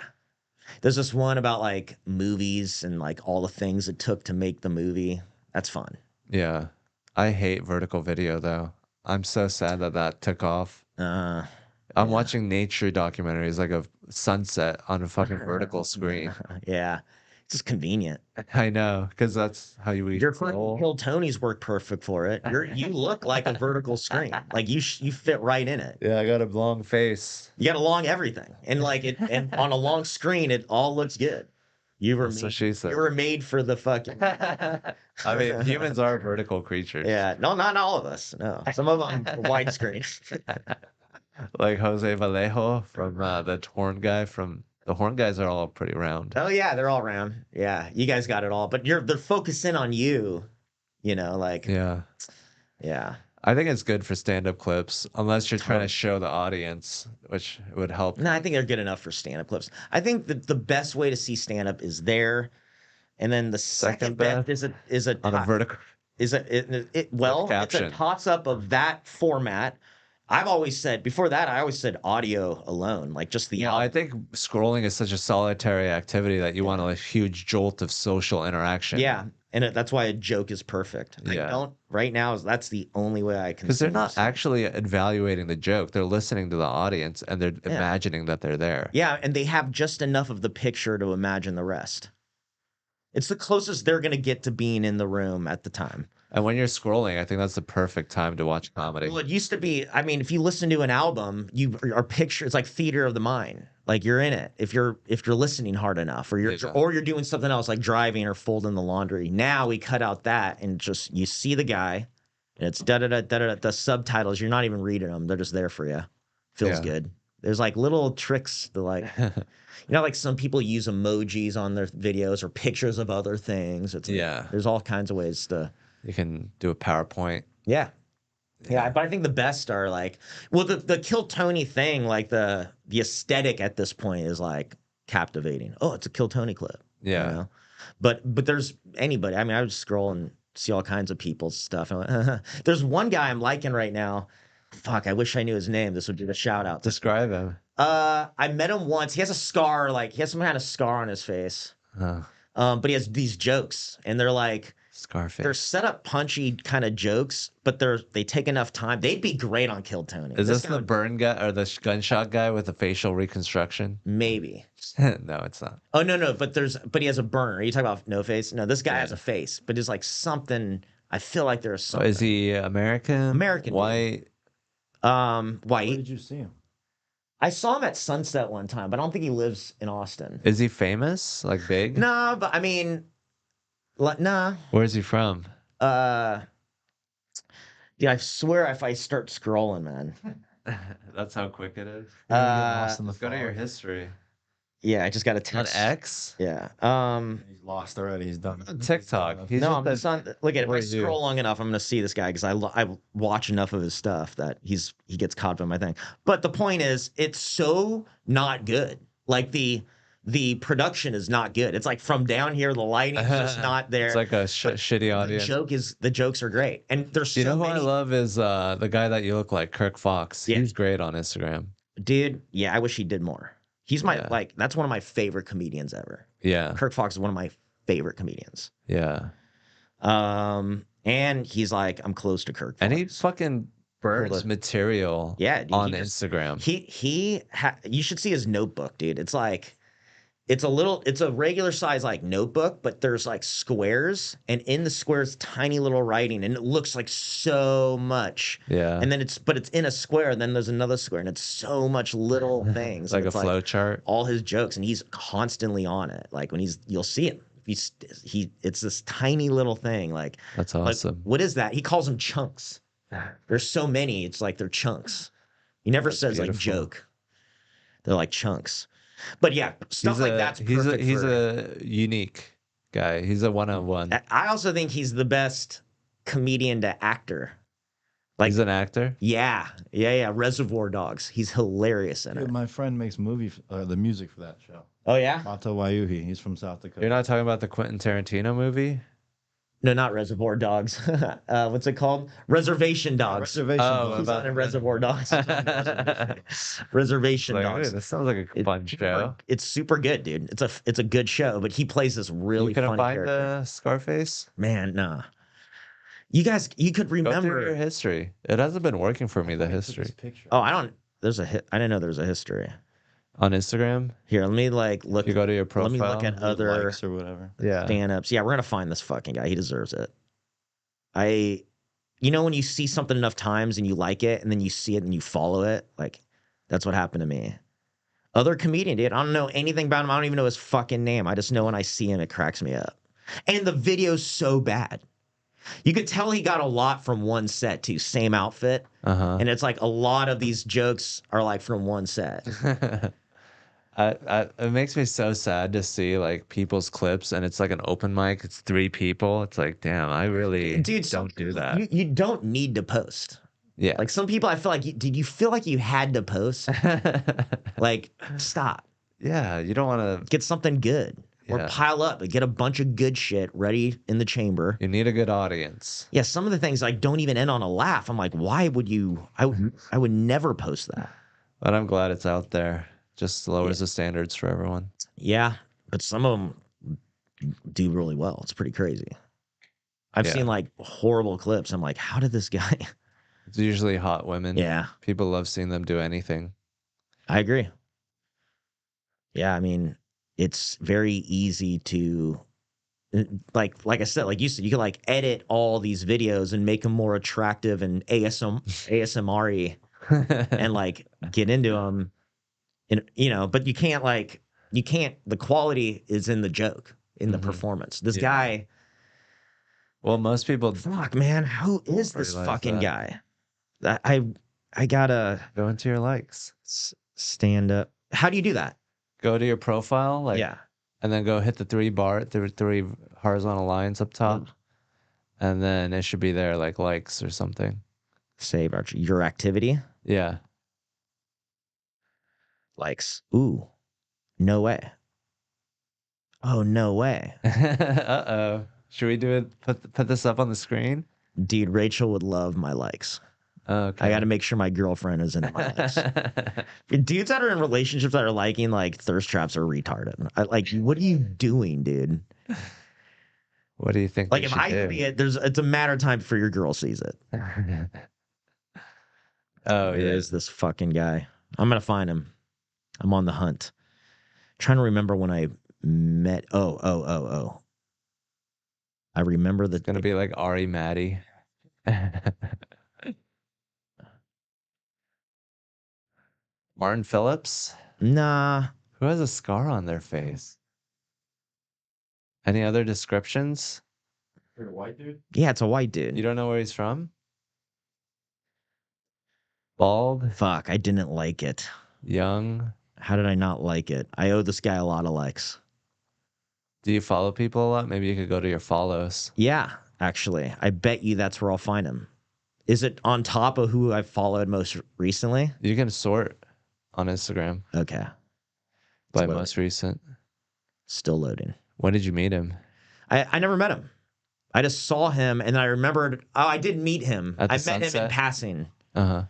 There's this one about like movies and like all the things it took to make the movie. That's fun. Yeah. I hate vertical video though. I'm so sad that took off. I'm watching nature documentaries like a sunset on a fucking vertical screen. Yeah. It's just convenient. I know, because that's how you eat. Your Hill Tony's work perfect for it. You look like a vertical screen. Like you fit right in it. Yeah, I got a long face. You got a long everything, and like it, and on a long screen, it all looks good. You were made for the fucking. I mean, humans are vertical creatures. Yeah, no, not all of us. No, some of them widescreen. Like Jose Vallejo from the Horn guy from. The Horn guys are all pretty round. Oh yeah, they're all round. Yeah, you guys got it all. But they're focusing on you. Like. Yeah. Yeah. I think it's good for stand-up clips, unless you're trying to show the audience, which would help. No, I think they're good enough for stand-up clips. I think the best way to see stand-up is there, and then the second best is a on a vertical. It's a toss-up of that format I've always said before that. I always said audio alone, like just the Well, I album. think scrolling is such a solitary activity that you want a huge jolt of social interaction. Yeah, and that's why a joke is perfect. I Yeah. don't right now. That's the only way I Because they're consume not stuff. actually evaluating the joke. They're listening to the audience and they're imagining that they're there. Yeah, and they have just enough of the picture to imagine the rest. It's the closest they're gonna get to being in the room at the time. And when you're scrolling, I think that's the perfect time to watch comedy. Well, it used to be. I mean, if you listen to an album, you are picture. It's like theater of the mind. Like you're in it if you're listening hard enough, or you're doing something else like driving or folding the laundry. Now we cut out that and just you see the guy, and it's da da da da da. The subtitles you're not even reading them; they're just there for you. Feels good. There's like little tricks to like, like some people use emojis on their videos or pictures of other things. It's there's all kinds of ways to. You can do a PowerPoint. Yeah. Yeah, but I think the best are like, well, the Kill Tony thing, like the aesthetic at this point is like captivating. Oh, it's a Kill Tony clip. Yeah. You know? But there's anybody. I mean, I would scroll and see all kinds of people's stuff. And there's one guy I'm liking right now. Fuck, I wish I knew his name. This would be a shout out. Describe him. I met him once. He has a scar, like he has some kind of scar on his face. But he has these jokes, and they're like. Scarface. They're set up punchy kind of jokes, but they take enough time. They'd be great on Kill Tony. Is this the burn guy or the gunshot guy with the facial reconstruction? Maybe. No, it's not. Oh no, but he has a burn. Are you talking about no face? No, this guy has a face, but it's like something. I feel like there's something. Oh, is he American? American. White? White. Where did you see him? I saw him at Sunset one time, but I don't think he lives in Austin. Is he famous? Like big? No, but I mean, nah. Where's he from? Yeah, I swear if I start scrolling, man. That's how quick it is. Let's Go to your history. Yeah, I just got a On text. X? Yeah. He's lost already. He's done. TikTok. He's No, just I'm just on. Look at it. If I What do you do? scroll long enough, I'm gonna see this guy because I watch enough of his stuff that he gets caught by my thing. But the point is, it's so not good. Like the production is not good. It's like from down here, the lighting's just not there. It's like a shitty audience. The jokes are great, and there's You so know who I many. love is the guy that you look like, Kirk Fox. Yeah. He's great on Instagram. Dude, yeah, I wish he did more. He's my Yeah. that's one of my favorite comedians ever. Yeah. Kirk Fox is one of my favorite comedians. Yeah. And he's like, I'm close to Kirk Fox. And he fucking burns material dude, on he just- Instagram. You should see his notebook, dude. It's like it's a regular size like notebook, but there's like squares, and in the squares tiny little writing, and it looks like so much. Yeah. And then it's in a square, and then there's another square, and it's so much little things. Like and a it's flow chart. all his jokes, and he's constantly on it. Like when you'll see it. It's this tiny little thing. Like That's like, awesome. what is that? He calls them chunks. There's so many. It's like they're chunks. He never That's says like beautiful. joke. They're like chunks. But yeah, stuff like that's perfect. He's a unique guy. He's a one-on-one. I also think he's the best comedian to actor. Like He's an actor. yeah. Reservoir Dogs. He's hilarious in it. Dude, my friend makes the music for that show. Oh yeah? Mato Wayuhi. He's from South Dakota. You're not talking about the Quentin Tarantino movie? No, not Reservoir Dogs. What's it called? Reservation Dogs. Reservation. Oh, Dogs. He's on in Reservoir Dogs. Reservation Like, Dogs. "Hey, this sounds like a fun show. It's super good, dude. It's a good show, but he plays this really You couldn't funny find character. the Scarface? Man, nah. You guys, you could Go through your remember. history. It hasn't been working for me, the Look at this history. picture. Oh, I don't. There's a hit. I didn't know there was a history. On Instagram, Here, let me like look. you go to your Let profile. me look at other Likes or whatever. Yeah. stand-ups. Yeah, we're gonna find this fucking guy. He deserves it. When you see something enough times and you like it, and then you see it and you follow it, like that's what happened to me. Other comedian, dude. I don't know anything about him. I don't even know his fucking name. I just know when I see him, it cracks me up. And the video's so bad. You could tell he got a lot from one set too. Same outfit. Uh-huh. And it's like a lot of these jokes are like from one set. It makes me so sad to see like people's clips and it's like an open mic. It's 3 people. It's like, damn, I really don't do that. You don't need to post. Yeah. Like some people, I feel like, did you feel like you had to post? Like, stop. Yeah, you don't want to. Get something good. or Yeah. pile up and get a bunch of good shit ready in the chamber. You need a good audience. Yeah, some of the things like don't even end on a laugh. I'm like, why would you? I would never post that. But I'm glad it's out there. Just lowers the standards for everyone. Yeah, but some of them do really well. It's pretty crazy. I've Yeah. seen like horrible clips. I'm like, how did this guy? It's usually hot women. Yeah, People love seeing them do anything. I agree. Yeah, I mean, it's very easy to like I said, like you said, you can like edit all these videos and make them more attractive and ASMR and like get into them, and but you can't the quality is in the joke, in the performance. This guy, Well, most people fuck man, who is this realize fucking that. guy? I gotta go into your likes. stand up. How do you do that? Go to your profile, like, Yeah. and then go hit the three horizontal lines up top, and then it should be there like likes or something. Save your activity. Yeah. Likes. Ooh, no way. Oh, no way. Uh-oh. Should we do it? Put this up on the screen? Dude, Rachel would love my likes. Okay. I got to make sure my girlfriend is in my likes. Dudes that are in relationships that are liking like thirst traps are retarded. Like, what are you doing, dude? What do you think? Like, if I see it, it's a matter of time before your girl sees it. Oh, Where yeah. is this fucking guy? I'm gonna find him. I'm on the hunt. Trying to remember when I met. Oh. I remember It's gonna be like Ari Maddie. Martin Phillips? Nah. Who has a scar on their face? Any other descriptions? You're a white dude? Yeah, it's a white dude. You don't know where he's from? Bald? Fuck, I didn't like it. Young? How did I not like it? I owe this guy a lot of likes. Do you follow people a lot? Maybe you could go to your follows. Yeah, actually. I bet you that's where I'll find him. Is it on top of who I've followed most recently? You can sort on Instagram Okay. by most recent. Still loading. When did you meet him? I never met him. I just saw him and I remembered. Oh, I did meet him. At the I met him in sunset? passing. Uh-huh.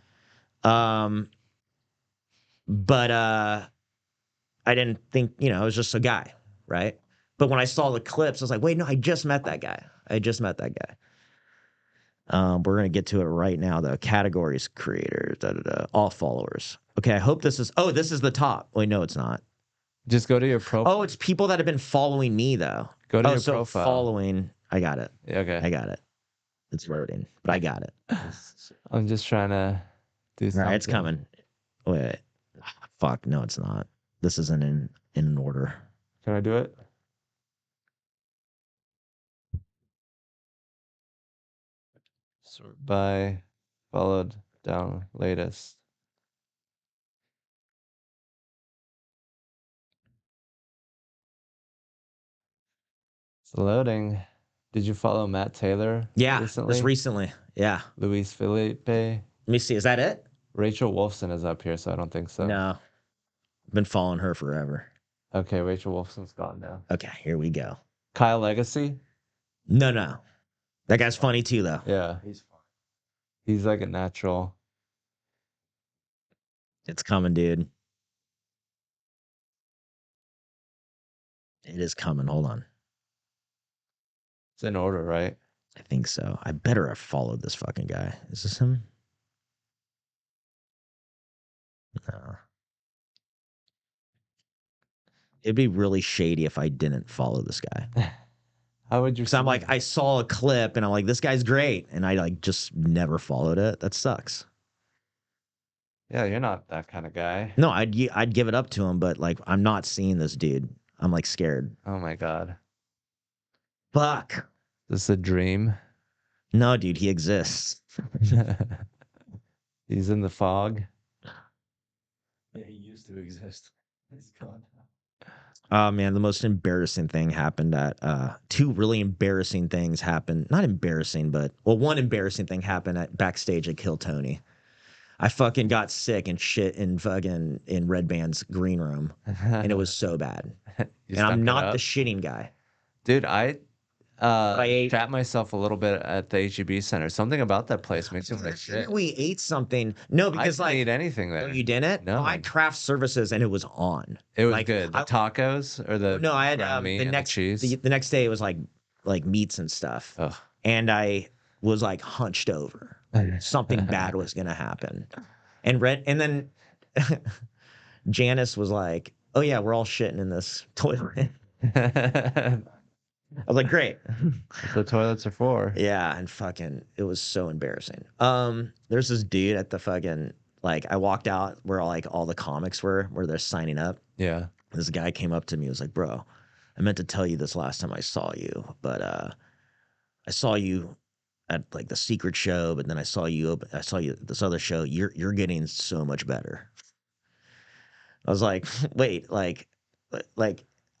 But I didn't think, it was just a guy, right? But when I saw the clips, I was like, wait, no, I just met that guy. We're gonna get to it right now, though. Categories, creators, all followers. Okay, I hope this is. Oh, this is the top. Wait, no, it's not. Just go to your profile. Oh, it's people that have been following me, though. Go to your so profile. Following. I got it. Okay. I got it. It's loading, but I got it. I'm just trying to do All something. right, it's coming. Wait. Fuck, no, it's not. This isn't in an order. Can I do it? Sort by followed down latest. It's loading. Did you follow Matt Taylor? Yeah, recently? just recently. Yeah. Luis Felipe. Let me see. Is that it? Rachel Wolfson is up here, so I don't think so. No. I've been following her forever. Okay, Rachel Wolfson's gone now. Okay, here we go. Kyle Legacy? No. That guy's funny too, though. Yeah. He's fine. He's like a natural. It's coming, dude. It is coming. Hold on. It's in order, right? I think so. I better have followed this fucking guy. Is this him? No. It'd be really shady if I didn't follow this guy. How would you? Because I'm like, I saw a clip and I'm like, this guy's great. And I like just never followed it. That sucks. Yeah, you're not that kind of guy. No, I'd give it up to him, but like, I'm not seeing this dude. I'm like scared. Oh my God. Fuck. This is a dream. No, dude, he exists. He's in the fog. Yeah, he used to exist. He's gone. Oh man, the most embarrassing thing happened at two really embarrassing things happened. Not embarrassing, but one embarrassing thing happened at backstage at Kill Tony. I fucking got sick and shit in Red Band's green room, and it was so bad. You And stunk I'm it not up? the shitting guy. Dude, I I ate. shat myself a little bit at the HEB Center. Something about that place makes me like shit. We ate something. No, I because didn't like eat anything no, there. you didn't. No. I had craft services, and it was on. It was Like good. The I, tacos or the no, I had ground meat the and next the cheese. the next day it was like meats and stuff, Ugh. and I was like hunched over. Something bad was gonna happen, and then Janice was like, "Oh yeah, we're all shitting in this toilet." I was like, "Great." That's what toilets are for. Yeah, and fucking, it was so embarrassing. There's this dude at the fucking like I walked out where all the comics were, where they're signing up. Yeah. This guy came up to me, was like, "Bro, I meant to tell you this last time I saw you, but I saw you at like the secret show, but then I saw you at this other show. You're getting so much better." I was like, "Wait, like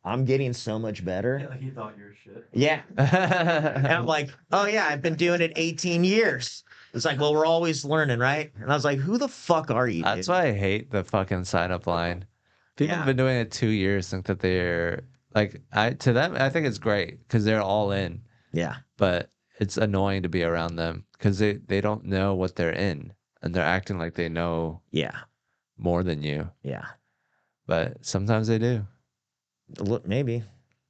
I'm getting so much better?" Like he thought you were shit. Yeah. And I'm like, "Oh yeah, I've been doing it 18 years." It's like, "Well, we're always learning, right?" And I was like, "Who the fuck are you, That's dude?" why I hate the fucking sign up line. People have Yeah. been doing it 2 years, think that they're like to them, I think it's great because they're all in, Yeah. but it's annoying to be around them because they don't know what they're in and they're acting like they know Yeah. more than you. Yeah. But sometimes they do. Look, maybe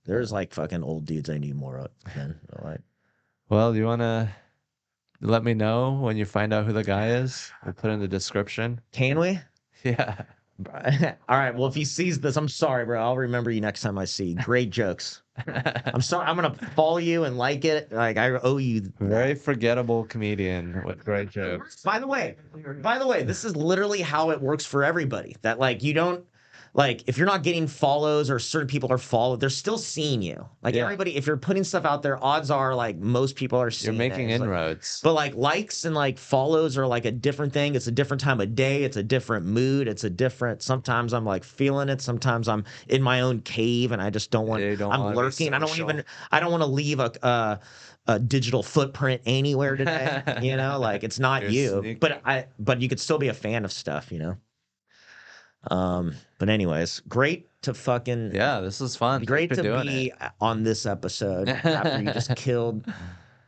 there's like fucking old dudes I knew more than like. Well, you wanna let me know when you find out who the guy is? We'll put in the description. Can we? Yeah. All right. Well, if he sees this, I'm sorry, bro. I'll remember you next time I see you. Great jokes. I'm sorry. I'm gonna follow you and like it. Like I owe you. Very forgettable comedian with great jokes. By the way, this is literally how it works for everybody. That like you don't like if you're not getting follows or certain people are followed, they're still seeing you. Like Yeah. everybody, if you're putting stuff out there, odds are like most people are You're seeing making it. It's like- inroads. but like likes and like follows are like a different thing. It's a different time of day. It's a different mood. It's a different. Sometimes I'm like feeling it. Sometimes I'm in my own cave and I just don't want. You don't I'm wanna be lurking. I don't social. even. I don't want to leave a digital footprint anywhere today. You know, like it's not You're you. sneaky. But you could still be a fan of stuff. You know. But anyways, great to fucking. Yeah, this is fun. Great Thanks for to doing be it. on this episode after you just killed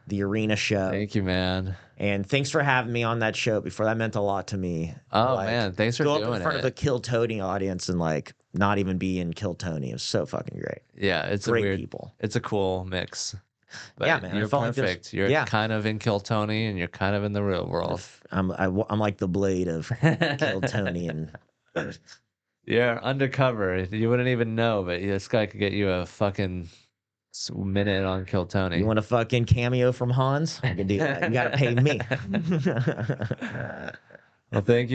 the arena show. Thank you, man. And thanks for having me on that show before. That meant a lot to me. Oh Like, man, thanks for go up doing in front of a it. Kill Tony audience and like not even be in Kill Tony. It was so fucking great. Yeah, it's Great a weird, people. it's a cool mix. But Yeah, man, I you're felt like there's- perfect. You're yeah. kind of in Kill Tony and you're kind of in the real world. I'm like the blade of Kill Tony and You're undercover. You wouldn't even know, but this guy could get you a fucking minute on Kill Tony. you want a fucking cameo from Hans? I can do that. You gotta pay me. Well, thank you.